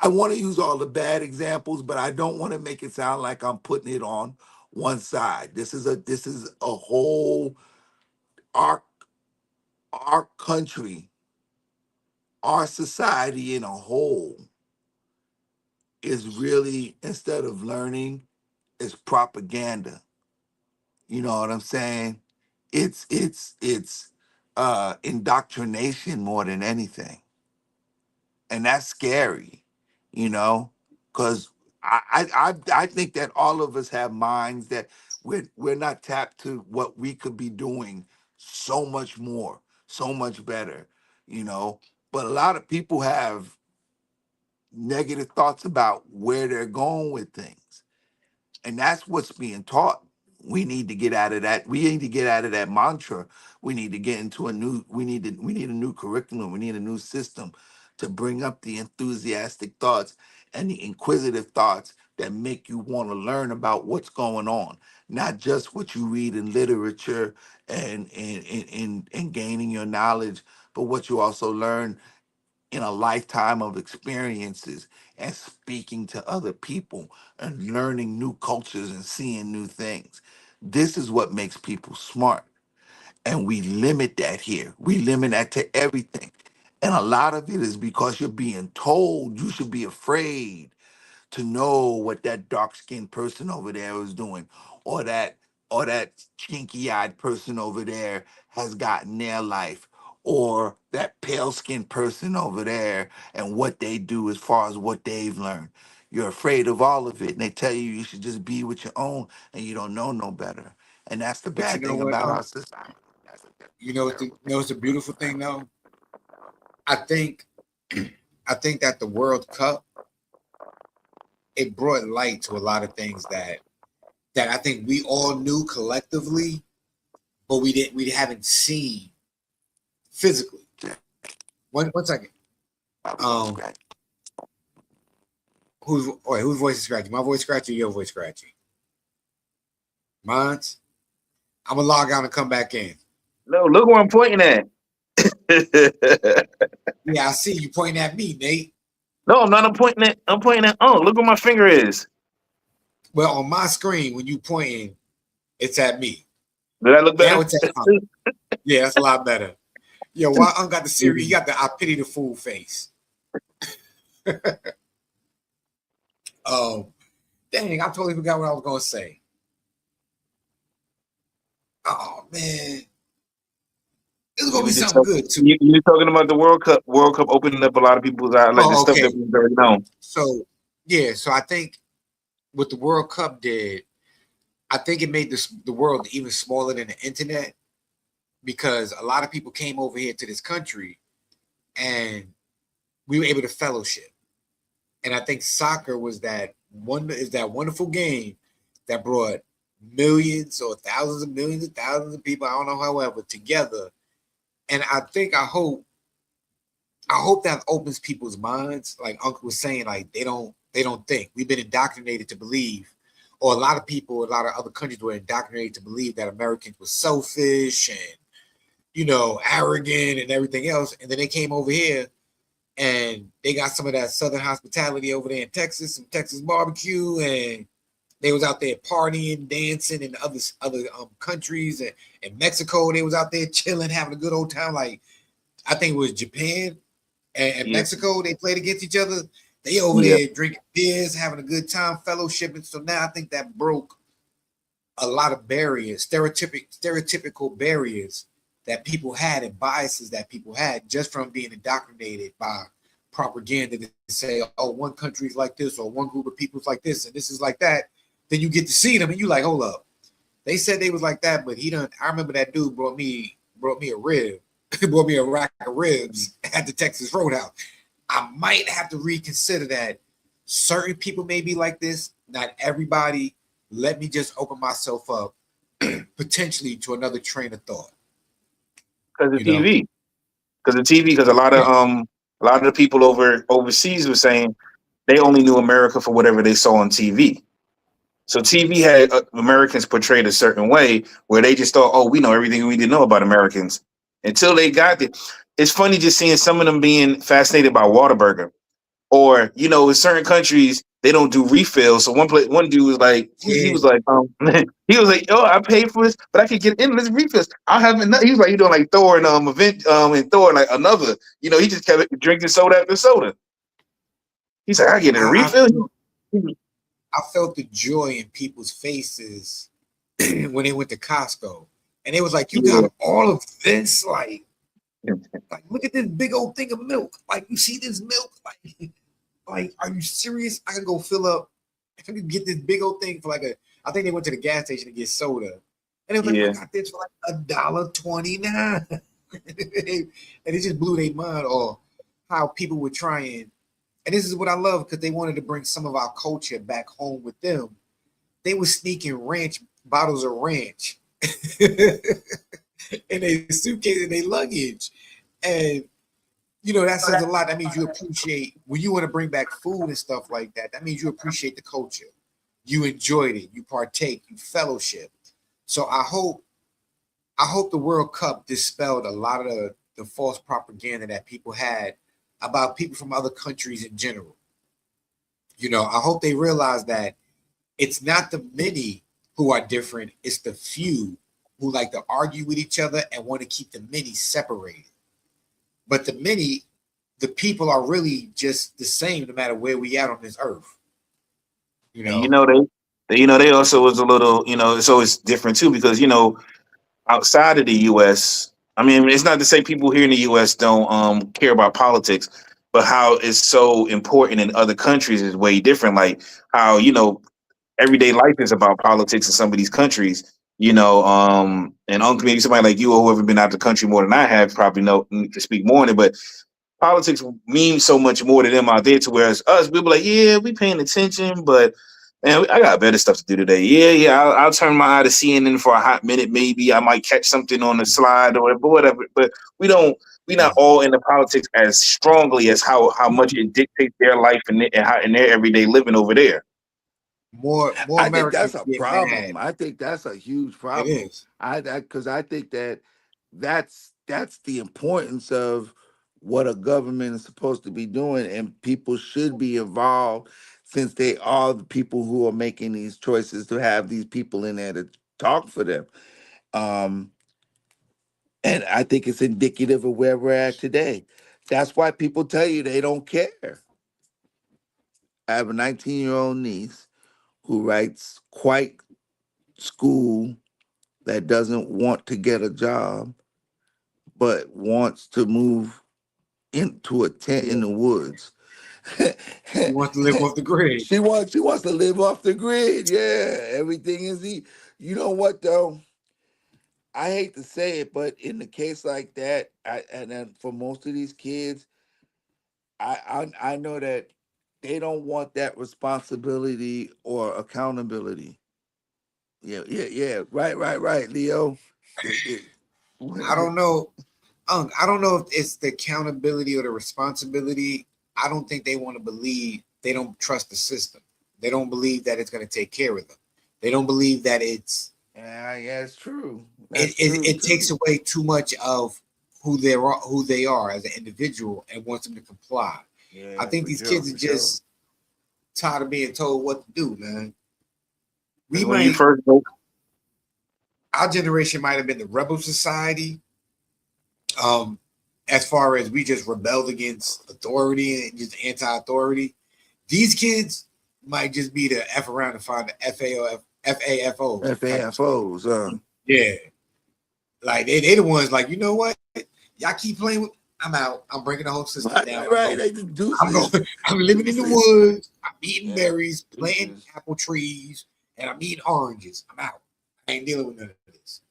I want to use all the bad examples, but I don't want to make it sound like I'm putting it on one side. This is a whole, our our country, our society in a whole is really, instead of learning, is propaganda. You know what I'm saying? It's indoctrination more than anything. And that's scary, you know, because I think that all of us have minds that we're not tapped to what we could be doing so much more, so much better, you know. But a lot of people have negative thoughts about where they're going with things, and that's what's being taught. We need to get out of that. We need to get out of that mantra. We need to get into a new. We need a new curriculum. We need a new system to bring up the enthusiastic thoughts and the inquisitive thoughts that make you want to learn about what's going on, not just what you read in literature and gaining your knowledge, but what you also learn in a lifetime of experiences and speaking to other people and learning new cultures and seeing new things. This is what makes people smart. And we limit that here. We limit that to everything. And a lot of it is because you're being told you should be afraid to know what that dark skinned person over there is doing, or that chinky eyed person over there has gotten their life, or that pale skinned person over there and what they do as far as what they've learned. You're afraid of all of it, and they tell you should just be with your own, and you don't know no better. And that's the But you bad know thing what about though? our society. That's You know what the, terrible. you know what's the beautiful thing though? I think I think that the World Cup, it brought light to a lot of things that I think we all knew collectively, but we haven't seen physically. One second. Probably going Um scratch. Whose voice is scratchy? My voice scratchy or your voice scratchy? Mine's? I'm gonna log out and come back in. No, look where I'm pointing at. Yeah, I see you pointing at me, Nate. No, I'm not. I'm pointing at. Oh, look where my finger is. Well, on my screen, when you pointing, it's at me. Did that look Now better? it's at yeah, that's a lot better. Yo, why got the serious? He got the I pity the fool face. Oh, dang! I totally forgot what I was gonna say. Oh man, this is gonna be something good too. You're talking about the World Cup. World Cup opening up a lot of people's eyes, like the Oh, stuff that okay. we've already known. So yeah, so I think what the World Cup did, I think it made the world even smaller than the internet because a lot of people came over here to this country and we were able to fellowship. And I think soccer is that wonderful game that brought millions or thousands of millions of thousands of people, I don't know, however, together. And I hope that opens people's minds. Like Uncle was saying, like they don't think. We've been indoctrinated to believe, or a lot of people, a lot of other countries were indoctrinated to believe that Americans were selfish and arrogant and everything else. And then they came over here and they got some of that Southern hospitality over there in Texas, some Texas barbecue, and they was out there partying, dancing in other countries, and in Mexico they was out there chilling, having a good old time. Like I think it was Japan and Yeah. Mexico, they played against each other. They over Yeah. there drinking beers, having a good time, fellowshipping. So now I think that broke a lot of barriers, stereotypical barriers that people had and biases that people had just from being indoctrinated by propaganda to say, oh, one country is like this or one group of people is like this and this is like that. Then you get to see them and you like, hold up. They said they was like that, but I remember that dude brought me a rib, brought me a rack of ribs at the Texas Roadhouse. I might have to reconsider that. Certain people may be like this, not everybody. Let me just open myself up potentially to another train of thought. Because of You know, TV. Because a lot of the people overseas were saying they only knew America for whatever they saw on TV. So TV had Americans portrayed a certain way where they just thought, oh, we know everything we didn't know about Americans until they got there. It's funny just seeing some of them being fascinated by Whataburger, or in certain countries they don't do refills. So one dude was like, he yeah, was like, he was like, oh, I paid for this, but I could get endless refills. I haven't. He was like, you doing like Thor and event and Thor like another. He just kept drinking soda after soda. He's like, I get a I refill. I felt the joy in people's faces when they went to Costco, and it was like, you Yeah. got all of this, like look at this big old thing of milk. Like you see this milk, like are you serious? I can go fill up. I can get this big old thing for I think they went to the gas station to get soda, and it was like, Yeah. I got this for like $1.29. And it just blew their mind off how people were trying. And this is what I love because they wanted to bring some of our culture back home with them. They were sneaking bottles of ranch in their suitcase and their luggage. And that says a lot. That means you appreciate when you want to bring back food and stuff like that. That means you appreciate the culture. You enjoyed it, you partake, you fellowship. So I hope the World Cup dispelled a lot of the false propaganda that people had about people from other countries in general. I hope they realize that it's not the many who are different, it's the few who like to argue with each other and want to keep the many separated. But the people are really just the same no matter where we at on this earth. And they also was a little, it's always different too because outside of the U.S. I mean, it's not to say people here in the U.S. don't care about politics, but how it's so important in other countries is way different. Like how everyday life is about politics in some of these countries. And maybe somebody like you or whoever been out the country more than I have probably know to speak more on it, but politics means so much more to them out there to whereas us, we'll be like, yeah, we paying attention, but Man, I got better stuff to do today. Yeah. I'll turn my eye to CNN for a hot minute. Maybe I might catch something on the slide or whatever. But we don't. We not all into politics as strongly as how much it dictates their life and how in their everyday living over there. More I think Americans that's a get mad. problem. I think that's a huge It problem. is. Because I think that that's the importance of what a government is supposed to be doing, and people should be involved since they are the people who are making these choices to have these people in there to talk for them. Um, and I think it's indicative of where we're at today. That's why people tell you they don't care. I have a 19-year-old niece who writes quite school that doesn't want to get a job but wants to move into a tent in Yeah. the woods. He wants to live off the grid. She wants to live off the grid. Yeah, everything is You know what though? I hate to say it, but in the case like that, and then for most of these kids, I know that they don't want that responsibility or accountability. Yeah. Right, Leo. It- I don't know. I don't know if it's the accountability or the responsibility. I don't think they want to believe. They don't trust the system. They don't believe that it's going to take care of them. They don't believe that yeah, it's true. it, That's it, true it takes too. away too much of who they are as an individual and wants them to comply. I Yeah, think for these sure, kids are for sure. just tired of being told what to do, man. We Because when you might first go, Our generation might have been the rebel society, um, as far as we just rebelled against authority and just anti-authority. These kids might just be the F around and find the FAFO type of stuff. FAFOs, Yeah. Like they the ones like, you know what? Y'all keep playing with I'm out. I'm breaking the whole system down. I'm right. going. They just I'm going. deuces, I'm living in the deuces. woods. I'm eating Yeah, berries, planting deuces. apple trees, and I'm eating oranges. I'm out. I ain't dealing with none of this.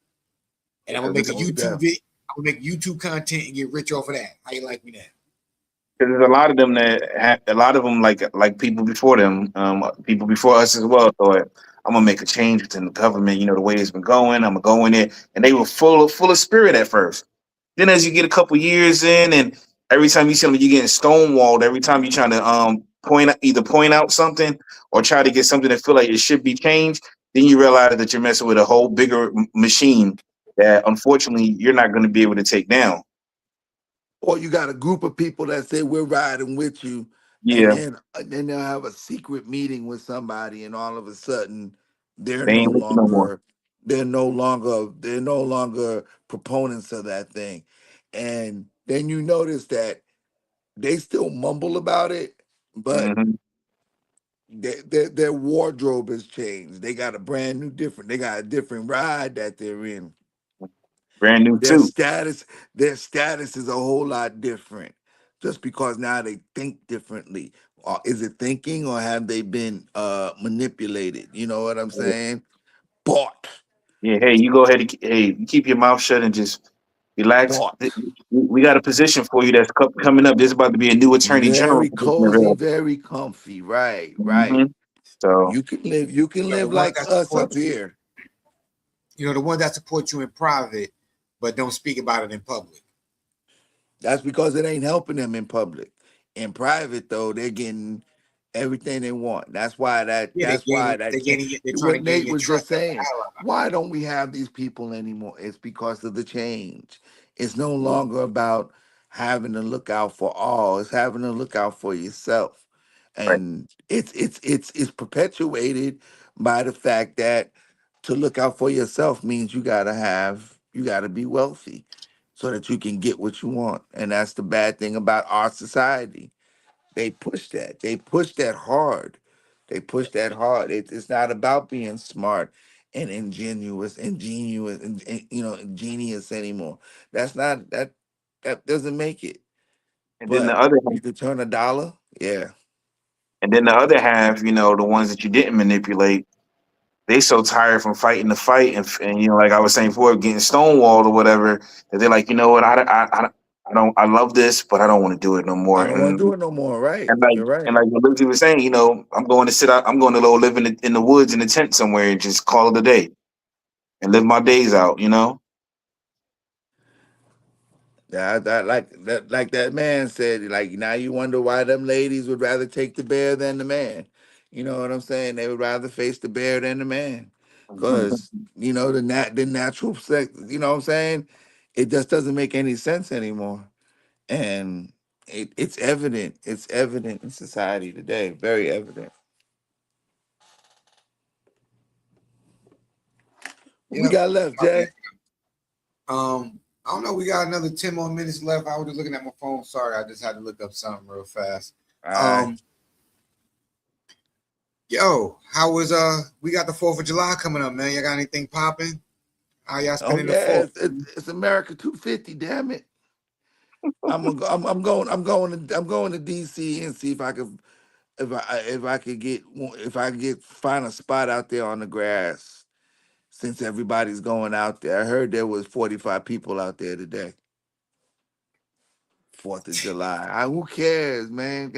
And I'm gonna because make a No YouTube doubt. video. I'm gonna make YouTube content and get rich off of that. How you like me now? there's a lot of them a lot of them like people before them, people before us as well. Thought I'm gonna make a change within the government. You know the way it's been going. I'm gonna go in there, and they were full of spirit at first. Then as you get a couple years in, and every time you see them, you're getting stonewalled. Every time you're trying to point out something or try to get something that feel like it should be changed, then you realize that you're messing with a whole bigger machine that unfortunately you're not going to be able to take down. Or you got a group of people that say we're riding with you, Yeah, and then they'll have a secret meeting with somebody, and all of a sudden they're they no ain't with you no more. longer they're no longer proponents of that thing, and then you notice that they still mumble about it, but Hmm. their wardrobe has changed. They got a brand new different. They got a different ride that they're in. Brand new their too. status their status is a whole lot different just because now they think differently. Or is it thinking, or have they been manipulated? You know what I'm saying? Bought. Yeah, hey, you go ahead and hey, you keep your mouth shut and just relax. Bought. We got a position for you that's coming up. There's about to be a new attorney general Very position cozy, available. very comfy. Right. Hmm. So You can The live ones like that us support up you, here. the ones that support you in private, but don't speak about it in public. That's because it ain't helping them in public. In private, though, they're getting everything they want. Yeah, That's why they that change. gaining, they're trying to What gain Nate your was just trust as an saying. ally. Why don't we have these people anymore? It's because of the change. It's no longer about having to look out for all. It's having to look out for yourself. right. And it's perpetuated by the fact that to look out for yourself means you gotta be wealthy so that you can get what you want. And that's the bad thing about our society. They push that. They push that hard. They push that hard. It's not about being smart and ingenious, and ingenious anymore. That's not that doesn't make it. And then the But other you could turn a dollar. Yeah. and then the other half, the ones that you didn't manipulate, they so tired from fighting the fight and like I was saying before, getting stonewalled or whatever, that they're like, you know what, I love this, but I don't want to do it no more. I don't want to do it no more. Right. And like You're right. and like what Lizzie was saying, I'm going to sit out. I'm going to go live in the woods in a tent somewhere and just call it a day and live my days out. That like that man said, like now you wonder why them ladies would rather take the bear than the man. You know what I'm saying? They would rather face the bear than the man. Cause the natural sex, you know what I'm saying? It just doesn't make any sense anymore. And it's evident. It's evident in society today. Very evident. What we Yep. got left, Jay? I don't know. We got another 10 more minutes left. I was just looking at my phone. Sorry, I just had to look up something real fast. All right. Yo, how was we got the 4th of July coming up, man. You got anything popping? How y'all Oh spending the yeah, 4th? it's America 250. Damn it! I'm going to DC and see if I could if I could find a spot out there on the grass since everybody's going out there. I heard there was 45 people out there today. 4th of July. Who cares, man?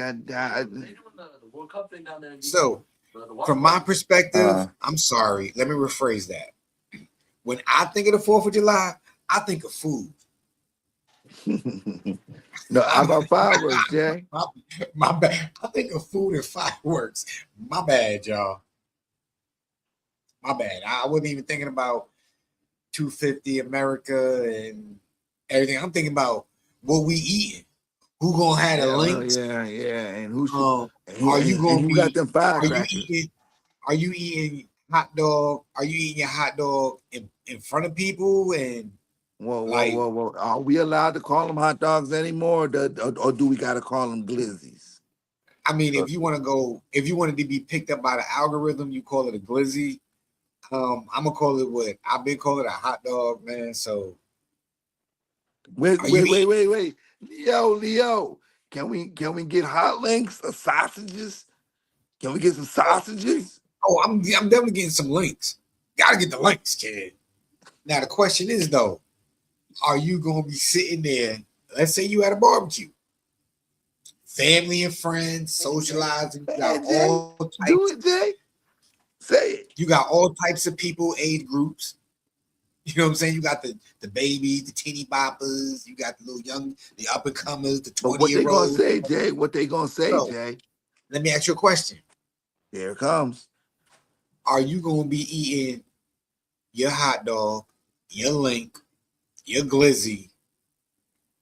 So, from my perspective, I'm sorry. Let me rephrase that. When I think of the 4th of July, I think of food. No, how about fireworks, Jay? My bad. I think of food and fireworks. My bad, y'all. My bad. I wasn't even thinking about 250 America and everything. I'm thinking about what we eating. Who gonna have the links? Yeah. And who should? Are you gonna who be? got them firecrackers? Are you eating hot dog? Are you eating your hot dog in front of people? And Whoa! Are we allowed to call them hot dogs anymore, or do we got to call them glizzies? I mean, if you wanted to be picked up by the algorithm, you call it a glizzy. I'm gonna call it what I've been calling a hot dog, man. So wait. Leo, can we get hot links or sausages? Can we get some sausages? Oh, I'm definitely getting some links. Gotta get the links, kid. Now the question is though, are you gonna be sitting there? Let's say you at a barbecue, family and friends socializing. You got all types. Do it, Jay. Say it. You got all types of people, age groups. You know what I'm saying? You got the babies, the teeny boppers. You got the little young, the up and comers, the 20-year-olds. What they gonna say, Jay? What they gonna say, So, Jay? Let me ask you a question. Here it comes. Are you gonna be eating your hot dog, your link, your glizzy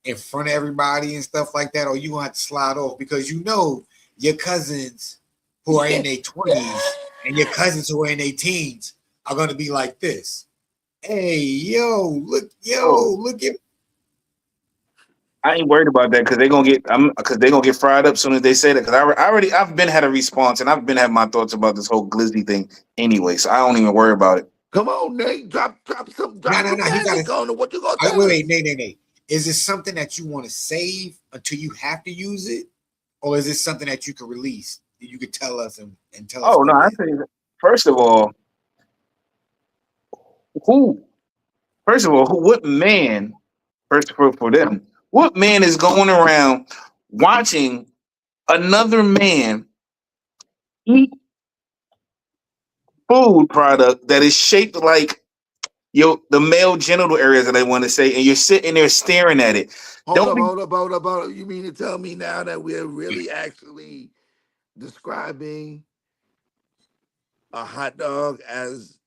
in front of everybody and stuff like that, or you gonna have to slide off because you know your cousins who are in their 20s and your cousins who are in their teens are gonna be like this. Hey, look at. I ain't worried about that because they're gonna get fried up as soon as they say that. Because I've been had a response and I've been having my thoughts about this whole glizzy thing anyway, so I don't even worry about it. Come on, Nate, drop some magic on it. What you gonna tell? Wait, Nate. Is it something that you want to save until you have to use it, or is it something that you can release? That you could tell us and tell us. Oh no, I think first of all, what man? First for them, what man is going around watching another man eat food product that is shaped like the male genital areas that I want to say, and you're sitting there staring at it. Hold up. You mean to tell me now that we're really actually describing a hot dog as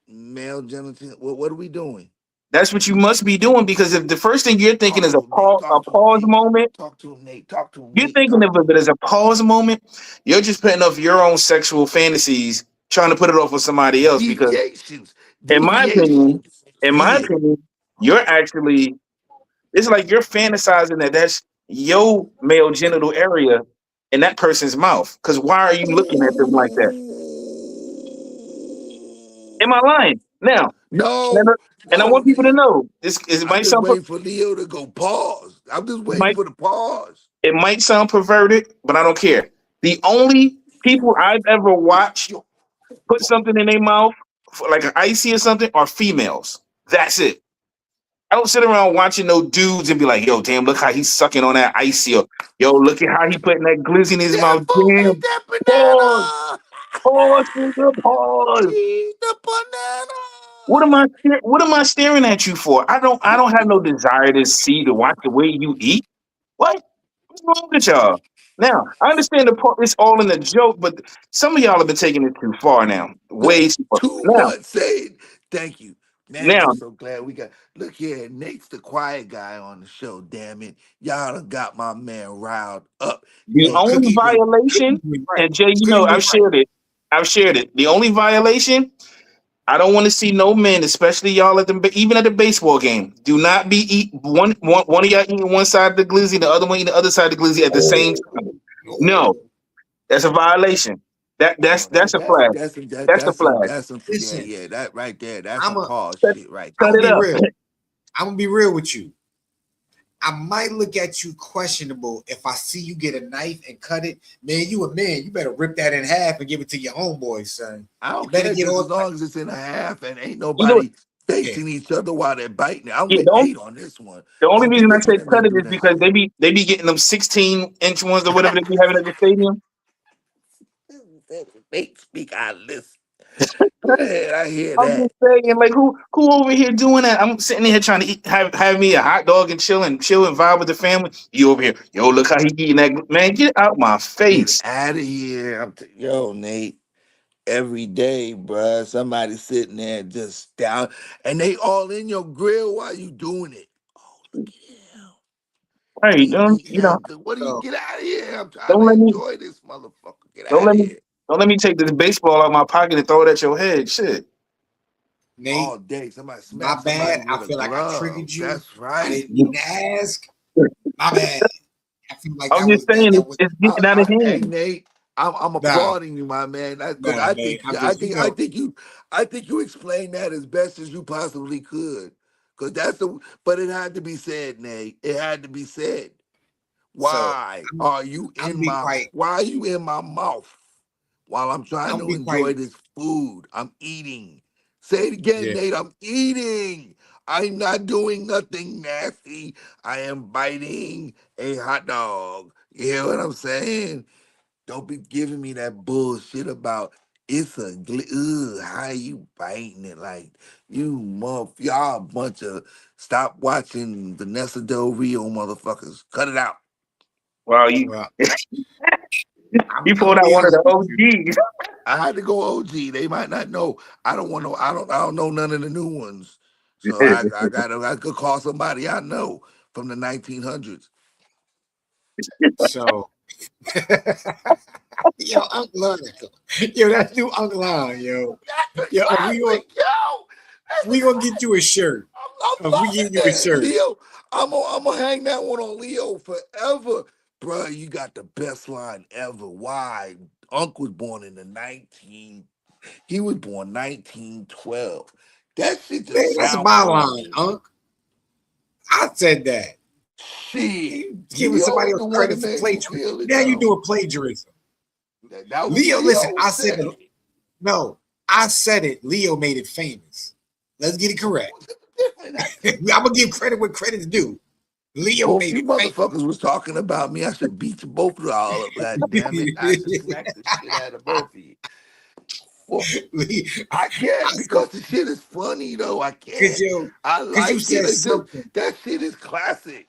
male genital? What are we doing? That's what you must be doing, because if the first thing you're thinking is a pause moment, Talk to him, Nate. Talk to him. you're thinking of it as a pause moment. You're just putting off your own sexual fantasies, trying to put it off with somebody else. Because in my opinion, you're actually, it's like you're fantasizing that's your male genital area in that person's mouth. Because why are you looking at them like that? Am I lying? Now, No. and I want people to know this. I'm just waiting for Leo to go pause. I'm just waiting for the pause. It might sound perverted, but I don't care. The only people I've ever watched put something in their mouth, like an icy or something, are females. That's it. I don't sit around watching no dudes and be like, yo, damn, look how he's sucking on that icy. Or, yo, look at how he putting that glizzy in his That mouth. fool eat Damn, that pause, banana. pause, nigga, pause. Eat the banana. What am I staring at you for? I don't have no desire to see to watch the way you eat. What? What's wrong with y'all? Now, I understand the part it's all in a joke, but some of y'all have been taking it too far now. Way too far. Too much said. Thank you. Man, Now, I'm so glad we got. Look here, Nate's the quiet guy on the show. Damn it, y'all done got my man riled up. the Yo, Hey, only Cookie, listen, violation, Cookie was right. and Jay, you Cookie know, was right. I've shared it. The only violation, I don't want to see no men, especially y'all at the even at the baseball game. Do not be eat one of y'all eating one side of the glizzy, the other one eating the other side of the glizzy at the same Oh, time. No, no. that's a violation. no, That's a flag. That's a flag. that's some yeah, Listen, yeah, that right there, that's I'm some a, Paul Cut, shit right I'm cut gonna it there. be up. real. I'm gonna be real with you. I might look at you questionable if I see you get a knife and cut it. Man, you a man. You better rip that in half and give it to your homeboy, son. I You don't better care get just all as long as it's in a half and ain't You know, nobody yeah. facing each other while they're biting it. I'm yeah, with Nate on this one. the only Don't be reason I looking said at me cut it do is that because shit. they be getting them 16-inch ones or whatever they be having at the stadium. Nate speak, I listen. Go ahead, I hear I'm that. just saying, like, who over here doing that? I'm sitting here trying to eat, have me a hot dog and chill and vibe with the family. You over here, yo, look how he eating that. Man, get out my Get face. out of here. Yo, Nate. Every day, bruh, somebody sitting there just down, and they all in your grill while you doing it. Oh, look at him. Hey, He eating you know, that good. What do you So get out of here? I'm trying don't to let me enjoy this motherfucker. Get don't out of let me here. don't let me take this baseball out of my pocket and throw it at your head. Shit. All Nate, day. Somebody my smack somebody bad. I with a feel like I glove. triggered you. That's I right. didn't mean to ask. My bad. I feel like I'm just saying that was it's getting out of Hey hand. Nate, I'm nah, applauding you, my man. Because nah, Nate. I'm just, I think you explained that as best as you possibly could. Because but it had to be said, Nate. It had to be said. so Why I'm are you I'm gonna be quiet. in my mouth while I'm trying I'm gonna to be quiet. enjoy this food? I'm eating. Say it again, Yeah. Nate. I'm eating. I'm not doing nothing nasty. I am biting a hot dog. You hear what I'm saying? Don't be giving me that bullshit about it's how you biting it like y'all a bunch of stop watching Vanessa Del Rio motherfuckers. Cut it out. Wow, Well, you I'm pulled gonna out be one of honest the with you. OGs. I had to go OG. They might not know. I don't know none of the new ones. So I could call somebody I know from the 1900s. So yo, Uncle Lon. Yo, that's new Uncle Lon, yo. That's the Yo, classic, yo. That's the we gonna get you a shirt. I'm We loving get you a that, shirt. Leo. I'm gonna hang that one on Leo forever, bro. You got the best line ever. Why? Unc was born in the 19. He was born 1912. That shit Man, just that's sound my line, corny. Unc. I said that. Shit, You giving Leo somebody was else the one credit that for made me plagiarism. feel it Now you though. doing plagiarism. That was Leo, listen, Leo I said said it. it. No, I said it. Leo made it famous. Let's get it correct. Different. I I'm take that. gonna give credit where credit's due. Leo Well, if made you it famous. motherfuckers was talking about me, I should beat you both of y'all up. God damn it! I should smack the shit out of both of you. Well, I I can't said, because the shit is funny though. I cause can't. yo, I cause you like it. said It's just something. that shit is classic.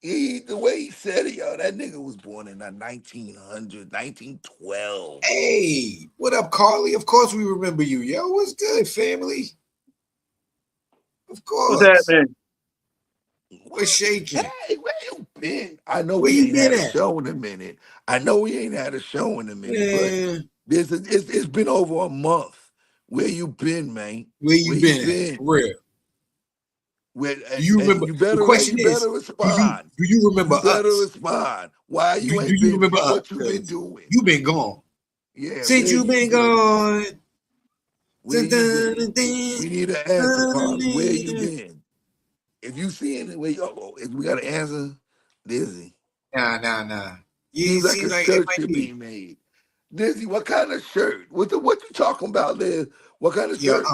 The way he said it, yo, that nigga was born in the 1900, 1912. Hey, what up, Carly? Of course we remember you, yo. What's good, family? Of What's that, course. man? What? What's shaking? Hey, where you been? I know Where we you ain't been had a at? show in a minute. I know we ain't had a show in a minute, but Man, it's been over a month. Where you been, man? where Where you you been at? For been? real. Where, Do you and remember? you The better question you better is, respond. do you remember You better us? respond. Why you Do ain't you been remember here? us? What you been Because doing? you been gone. Yeah, Since where you you been been? gone. Where you been? We need an answer, Carly. Where you been? If you seeing it, where you if we got an answer, Dizzy. Nah. Yeah, it Seems like seems a like it shirt might should be be. made. Dizzy, what kind of shirt? What you talking about there? What kind of Yo, shirt?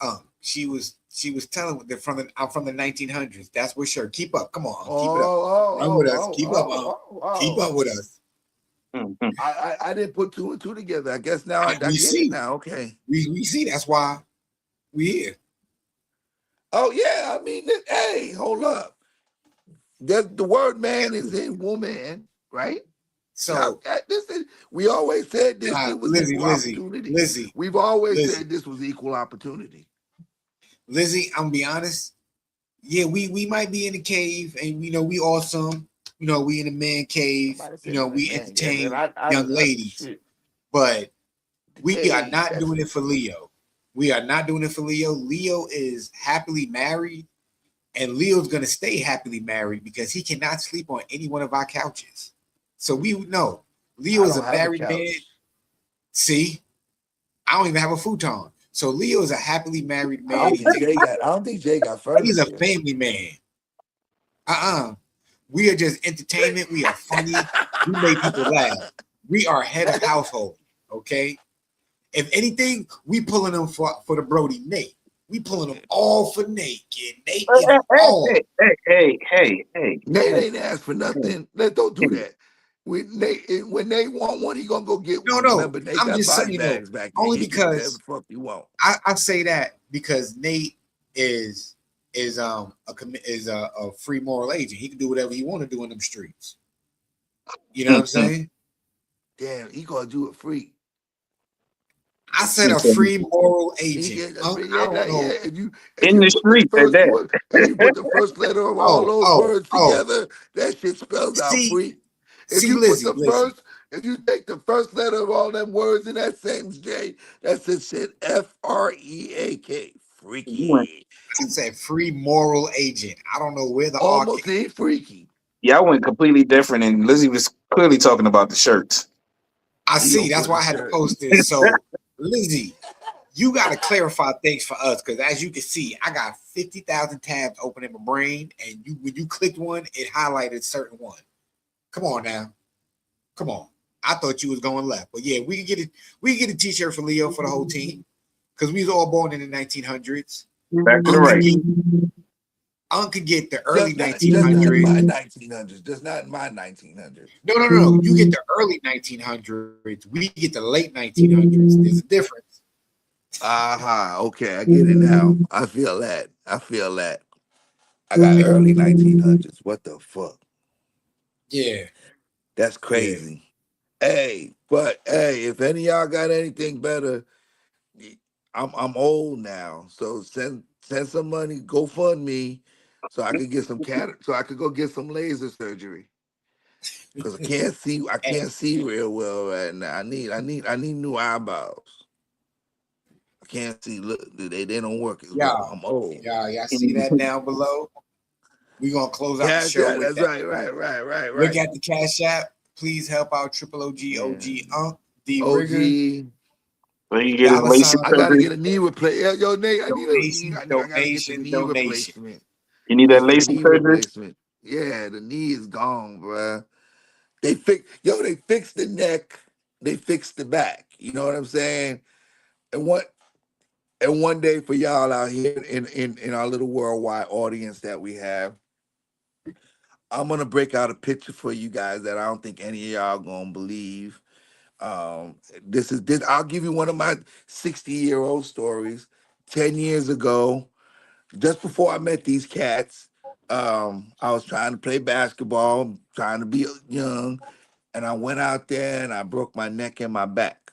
uh, she was She was telling I'm from the 1900s. That's what shirt. Keep up. Come on, keep it up. Oh, Run oh, with us. oh, Keep up, oh, oh, keep oh, up with us. Mhm. I didn't put two and two together. I guess now I We get it see. now. Okay. We see. That's why we here. Oh yeah, I mean, hey, hold up. The word man is in woman, right? Now, So, we always said this shit was Lizzie, equal Lizzie, opportunity. Lizzie, We've always Lizzie, said this was equal opportunity. Lizzie. I'm gonna be honest. Yeah, we might be in the cave, and we awesome. We in the man cave. Somebody said in the We man. Yeah, man. entertain young ladies, Shit. but The we are cave. not That's doing it for Leo. We are not doing it for Leo. Leo is happily married, and Leo's gonna stay happily married because he cannot sleep on any one of our couches. So we know Leo I is a don't have a married man. couch. See, I don't even have a futon. So Leo is a happily married I man. don't think Jay got. I don't think Jay got He's a furniture. family man. We are just entertainment. We are funny. We make people laugh. We are head of household. Okay. If anything, we pulling them for the Brody Nate. We pulling them all for Nate. And Nate get them all. Hey. Nate ain't asked for nothing. Don't do that. When Nate want one, he gonna go get No, one. no. Remember, Nate I'm got just body saying though. bags back there. Only He can do whatever the because fuck he want. I say that because Nate is a free moral agent. He can do whatever he want to do in them streets. You know what I'm saying? Damn, he gonna do it free. I said a free moral He agent. get a Unc, free. I Yeah, don't know. yeah. And In you the put the street at first that. word, and you put the first letter of all Oh, those oh, words oh. together, that shit spells out See, free. If see, you put Lizzie, the Lizzie. first, if you take the first letter of all them words in that sentence, Jay, that's it shit FREAK. You went, Freaky. I said free moral agent. I don't know where the arc. Almost ain't freaky. yeah, I went completely different, and Lizzie was clearly talking about the shirts. I He see. gonna That's put why a I had to shirt. post this. So, Lizzie, you got to clarify things for us because, as you can see, I got 50,000 tabs open in my brain, and when you clicked one, it highlighted certain one. Come on now, come on. I thought you was going left, but yeah, we can get it. We can get a T-shirt for Leo for the whole team because we was all born in the 1900s. Back to the right. Unc could get the early Just not in 1900s. my 1900s. Just not in my 1900s. No. You get the early 1900s. We get the late 1900s. There's a difference. Aha, okay, I get it now. I feel that. I got early 1900s. What the fuck? Yeah, That's yeah. crazy. Hey, but hey, if any of y'all got anything better, I'm old now, so send some money, go fund me, so I could get so I could go get some laser surgery. Cause I Hey, can't see real well right now. I need new eyeballs. I can't see. Look, they don't work as well. y'all, I'm old. y'all see that down below? We're gonna close out the Cash show out. with That's that. Look right. at the Cash App. Please help out Triple OG, Yeah. OG Unc, D Rigger, OG. So you get his dollar LASIK sign, I gotta surgery. get a knee replacement. Yo, Nate, donation, I gotta get the donation, knee donation. replacement. You need that Get the LASIK knee surgery. replacement. Yeah, the knee is gone, bruh. They fixed the neck, they fixed the back. You know what I'm saying? And one day for y'all out here in our little worldwide audience that we have, I'm gonna break out a picture for you guys that I don't think any of y'all gonna believe. This I'll give you one of my 60-year-old stories. 10 years ago, just before I met these cats, I was trying to play basketball, trying to be young, and I went out there and I broke my neck and my back,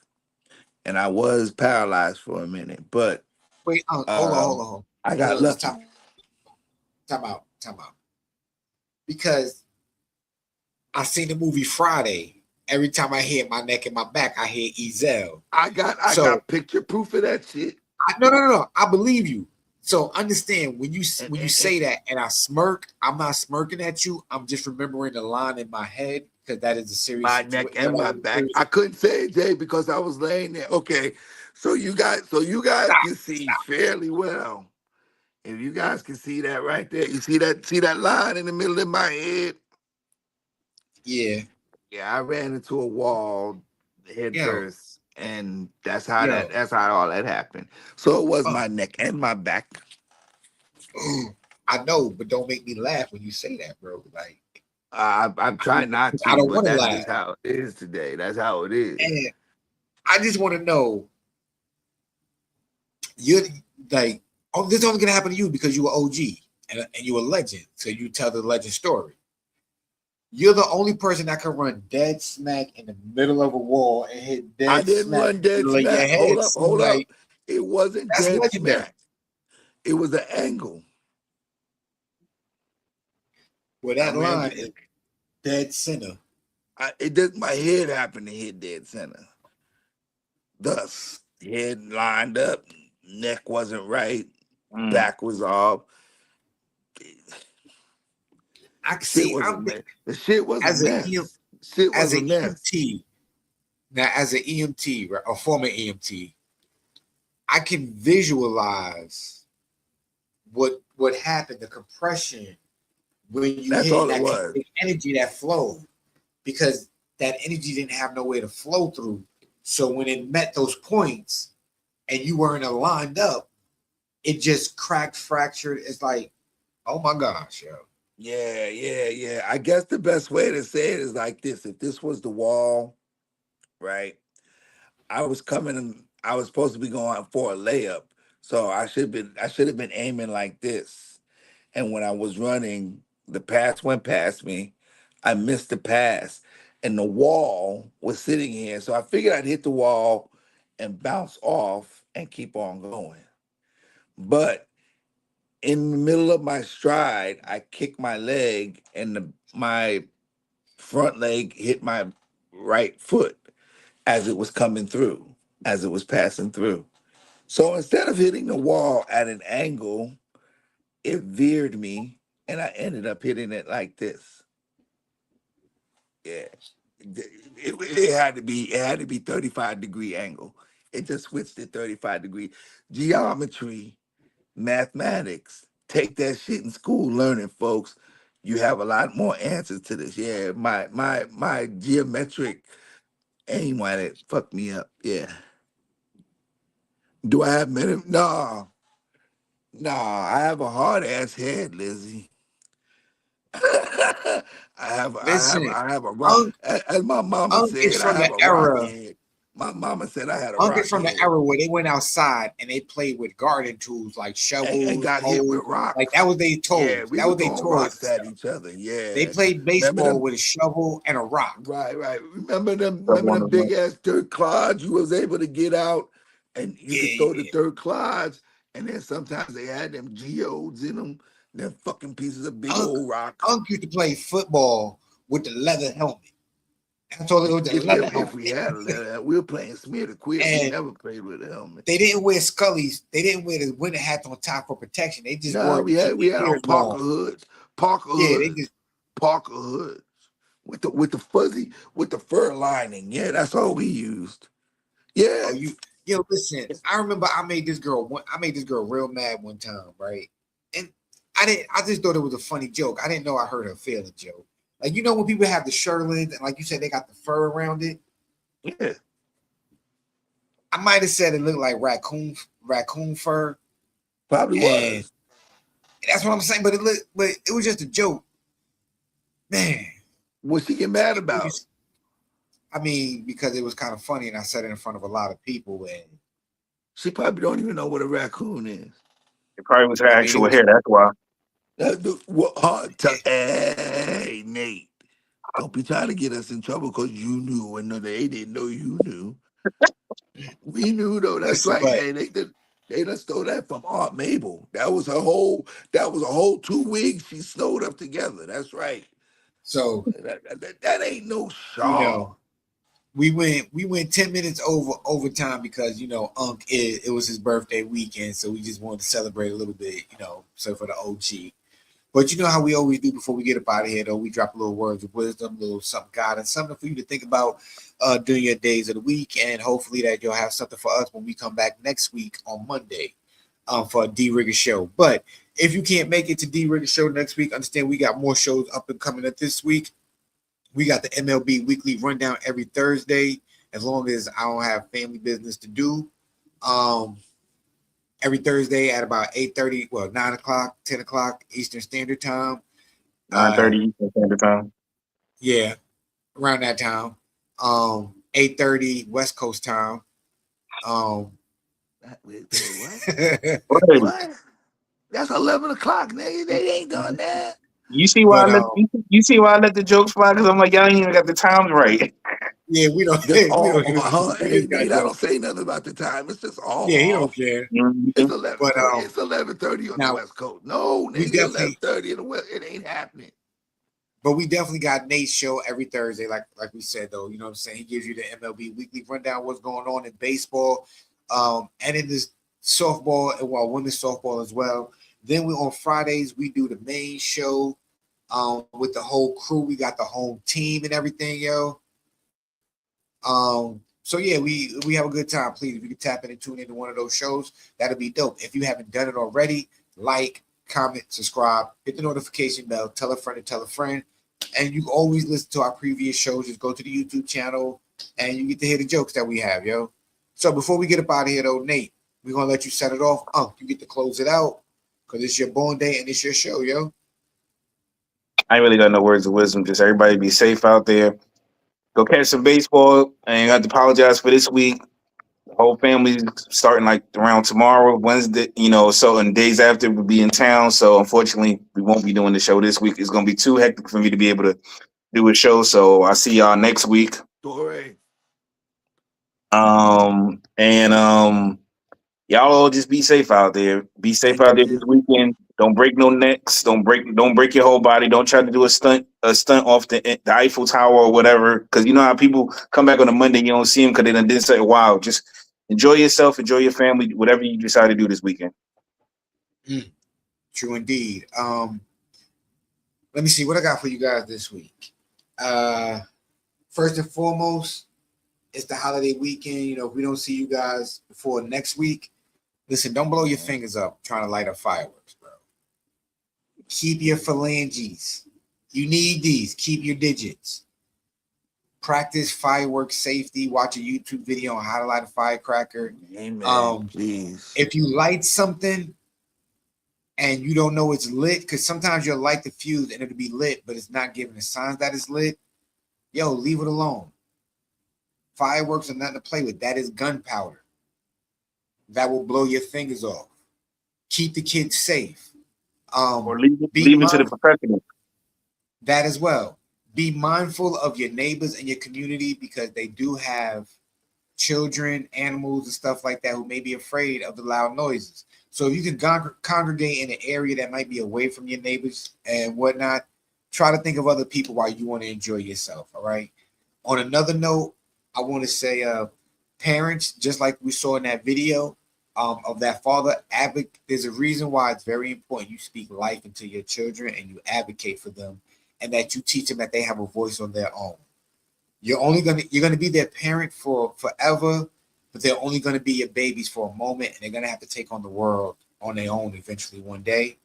and I was paralyzed for a minute, but Wait, Unc, um, I hold got on. Just lucky. time out. Because I seen the movie Friday. Every time I hit my neck and my back, I hear Ezel. I So got picture proof of that shit. no. I believe you. So understand when you And say that and I smirk, I'm not smirking at you. I'm just remembering the line in my head because that is a serious my neck situation. and my back. I couldn't say it, Jay, because I was laying there. Okay, so you guys Stop, can see stop. fairly well. If you guys can see that right there, you see that line in the middle of my head. Yeah, Yeah, I ran into a wall head yo, first, and that's yo, how all that happened. So it was Unc, my neck and my back. I know, but don't make me laugh when you say that, bro. Like I'm trying not I to, don't but want to that's laugh. just how it is today. That's how it is. And I just want to know, you're like, oh, this is only gonna happen to you because you were OG and you're a legend. So you tell the legend story. You're the only person that can run dead smack in the middle of a wall and hit I dead didn't smack run in the dead middle of your smack. Hold head. up, Seem hold up. like It wasn't that's dead legendary. smack. It was an angle. Where I that ran line with is it. dead center. It did. My head happened to hit dead center. Thus, head lined up, neck wasn't right, Mm. back was off. I can Shit see. was a mess. The shit was a As a EM, mess. Shit as was an a mess. EMT. Now, as an EMT, right, a former EMT, I can visualize what happened. The compression when you That's hit all it that was. kinetic energy that flowed, because that energy didn't have no way to flow through. So when it met those points and you weren't aligned up, it just cracked, fractured. It's like, oh my gosh, yo. Yeah. I guess the best way to say it is like this. If this was the wall, right? I was supposed to be going for a layup. So I should have been aiming like this. And when I was running, the pass went past me. I missed the pass. And the wall was sitting here. So I figured I'd hit the wall and bounce off and keep on going. But in the middle of my stride, I kicked my leg and my front leg hit my right foot as it was coming through, as it was passing through. So instead of hitting the wall at an angle, it veered me and I ended up hitting it like this. Yeah. It had to be 35-degree angle. It just switched to 35 degree. Geometry, mathematics. Take that shit in school learning, folks. You have a lot more answers to this. Yeah, my geometric aim at it fucked me up. Yeah. Do I have many? No, no. I have a hard ass head, Lizzie. Listen, I have a rock. Unc, As my mama Unc is said, I from the have a rock era. head. My mama said I had a Unc is rock from the head era where they went outside and they played with garden tools like and shovels, got hit with hoes. Like that rocks. was their Yeah, toys. we That were was their throwing toys and rocks at stuff. each other. They Yeah. played Remember baseball them? with a shovel and a rock. Right. Stuff Remember on them the big ass dirt clods you was able to get out and you could throw the Yeah. dirt clods. And then sometimes they had them geodes in them, them fucking pieces of big Unc, old rocks. Unc used to play football with the leather helmet. That's all it was, the leather If helmet. we had a letter, we were playing smear to quit. We And never played with a helmet. they didn't wear Scully's. They didn't wear the winter hats on top for protection. They just wore No, it to keep we their had on ears warm. Parker Yeah, they hoods, just, Parker hoods with the fuzzy with the fur lining. Yeah, that's all we used. oh, Yeah, listen, I remember I made this girl real mad one time, right? And I just thought it was a funny joke. I didn't know I heard her feeling joke. Like, when people have the shirtlings and like you said, they got the fur around it. yeah, I might have said it looked like raccoon fur. probably And was. that's what I'm saying. But it was just a joke. Man, What she get mad people about? just, I mean, because it was kind of funny and I said it in front of a lot of people and She probably don't even know what a raccoon is. It probably was her I mean it actual was hair. That's why. it, Hey, Nate, don't be trying to get us in trouble because you knew and they didn't know you knew. We knew though. That's listen, right. but Hey, they done stole that from Aunt Mabel. That was her whole. That was a whole 2 weeks she sewed up together. That's right. so That ain't no you shawl. know we went 10 minutes over overtime because Unc it was his birthday weekend, so we just wanted to celebrate a little bit, so for the OG. But you know how we always do before we get up out of here, though, we drop a little words of wisdom, a little something guidance, something for you to think about during your days of the week, and hopefully that you'll have something for us when we come back next week on Monday for a D Rigger show. But if you can't make it to D Rigger show next week, understand we got more shows up and coming up this week. We got the MLB weekly rundown every Thursday, as long as I don't have family business to do. Um, every Thursday at about 8:30, 9 o'clock, 10 o'clock Eastern Standard Time. 9:30 Eastern Standard Time. Yeah, around that time. 8:30 West Coast time. Wait, what? But What? That's 11 o'clock, nigga. They ain't done that. You see why you see why I let the jokes fly? Because I'm like, y'all ain't even got the times right. yeah, we don't. Just We all, don't even. We hey, just got Nate, I don't jokes. say nothing about the time. It's just all Yeah, he don't off. care. It's But 11:30. It's 11:30 on the now West Coast. No, we nigga, definitely, 11:30 in the West. It ain't happening. but we definitely got Nate's show every Thursday, like we said though. You know what I'm saying? He gives you the MLB weekly rundown, what's going on in baseball, and in this softball and women's softball as well. Then we on Fridays we do the main show, with the whole crew. We got the home team and everything, yo. So yeah, we have a good time. Please, if you can tap in and tune into one of those shows, that'll be dope. If you haven't done it already, like, comment, subscribe, hit the notification bell, tell a friend to tell a friend. And you can always listen to our previous shows. Just go to the YouTube channel and you get to hear the jokes that we have, yo. So before we get up out of here though, Nate, we're gonna let you set it off. You get to close it out because it's your born day and it's your show, yo. I ain't really got no words of wisdom. Just everybody be safe out there. Go catch some baseball. I ain't got to apologize for this week. The whole family's starting like around tomorrow, Wednesday. You know, so and days after we'll be in town. So unfortunately, we won't be doing the show this week. It's gonna be too hectic for me to be able to do a show. So I'll see y'all next week. Story. And y'all all just be safe out there. Be safe Thank out there this you. weekend. Don't break no necks. Don't break your whole body. Don't try to do a stunt off the Eiffel Tower or whatever. Because you know how people come back on a Monday, you don't see them because they done did something wild. Just enjoy yourself, enjoy your family, whatever you decide to do this weekend. True indeed. Let me see what I got for you guys this week. First and foremost, it's the holiday weekend. You know, if we don't see you guys before next week, listen, don't blow your fingers up trying to light up fireworks, bro. Keep your phalanges. You need these. Keep your digits. Practice fireworks safety. Watch a YouTube video on how to light a firecracker. Amen. Please. If you light something and you don't know it's lit, because sometimes you'll light the fuse and it'll be lit, but it's not giving the signs that it's lit, yo, leave it alone. Fireworks are nothing to play with. That is gunpowder. That will blow your fingers off. Keep the kids safe. Or leave it to the Mindful, professionals. that as well. Be mindful of your neighbors and your community because they do have children, animals, and stuff like that who may be afraid of the loud noises. So if you can congregate in an area that might be away from your neighbors and whatnot, try to think of other people while you want to enjoy yourself. All right. On another note, I want to say, parents, just like we saw in that video, of that father, there's a reason why it's very important you speak life into your children and you advocate for them, and that you teach them that they have a voice on their own. You're gonna be their parent for forever, but they're only gonna be your babies for a moment, and they're gonna have to take on the world on their own eventually one day.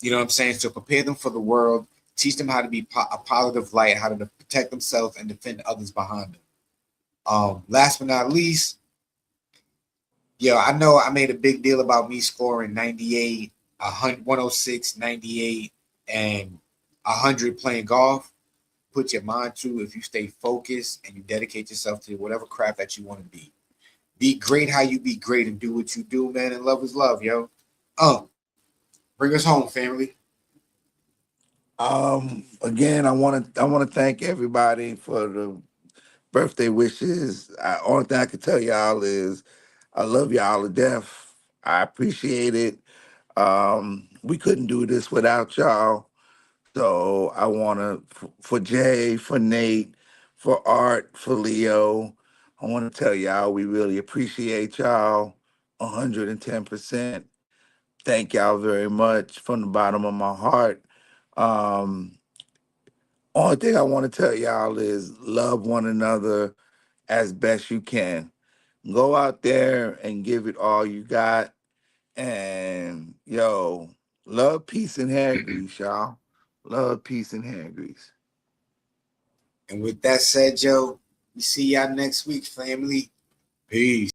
You know what I'm saying? So prepare them for the world. Teach them how to be a positive light, how to protect themselves and defend others behind them. Last but not least, I know I made a big deal about me scoring 98, 100, 106, 98, and 100 playing golf. Put your mind to if you stay focused and you dedicate yourself to whatever craft that you want to be. Be great how you be great and do what you do, man. And love is love, yo. Bring us home, family. Again, I want to thank everybody for the birthday wishes. Only thing I can tell y'all is I love y'all to death. I appreciate it. We couldn't do this without y'all. So I want to, for Jay, for Nate, for Art, for Leo, I want to tell y'all we really appreciate y'all 110%. Thank y'all very much from the bottom of my heart. Um, Only thing I want to tell y'all is love one another as best you can. Go out there and give it all you got. And yo, love, peace, and hair grease, y'all. Love, peace, and hair grease. And with that said, Joe, we see y'all next week, family. Peace.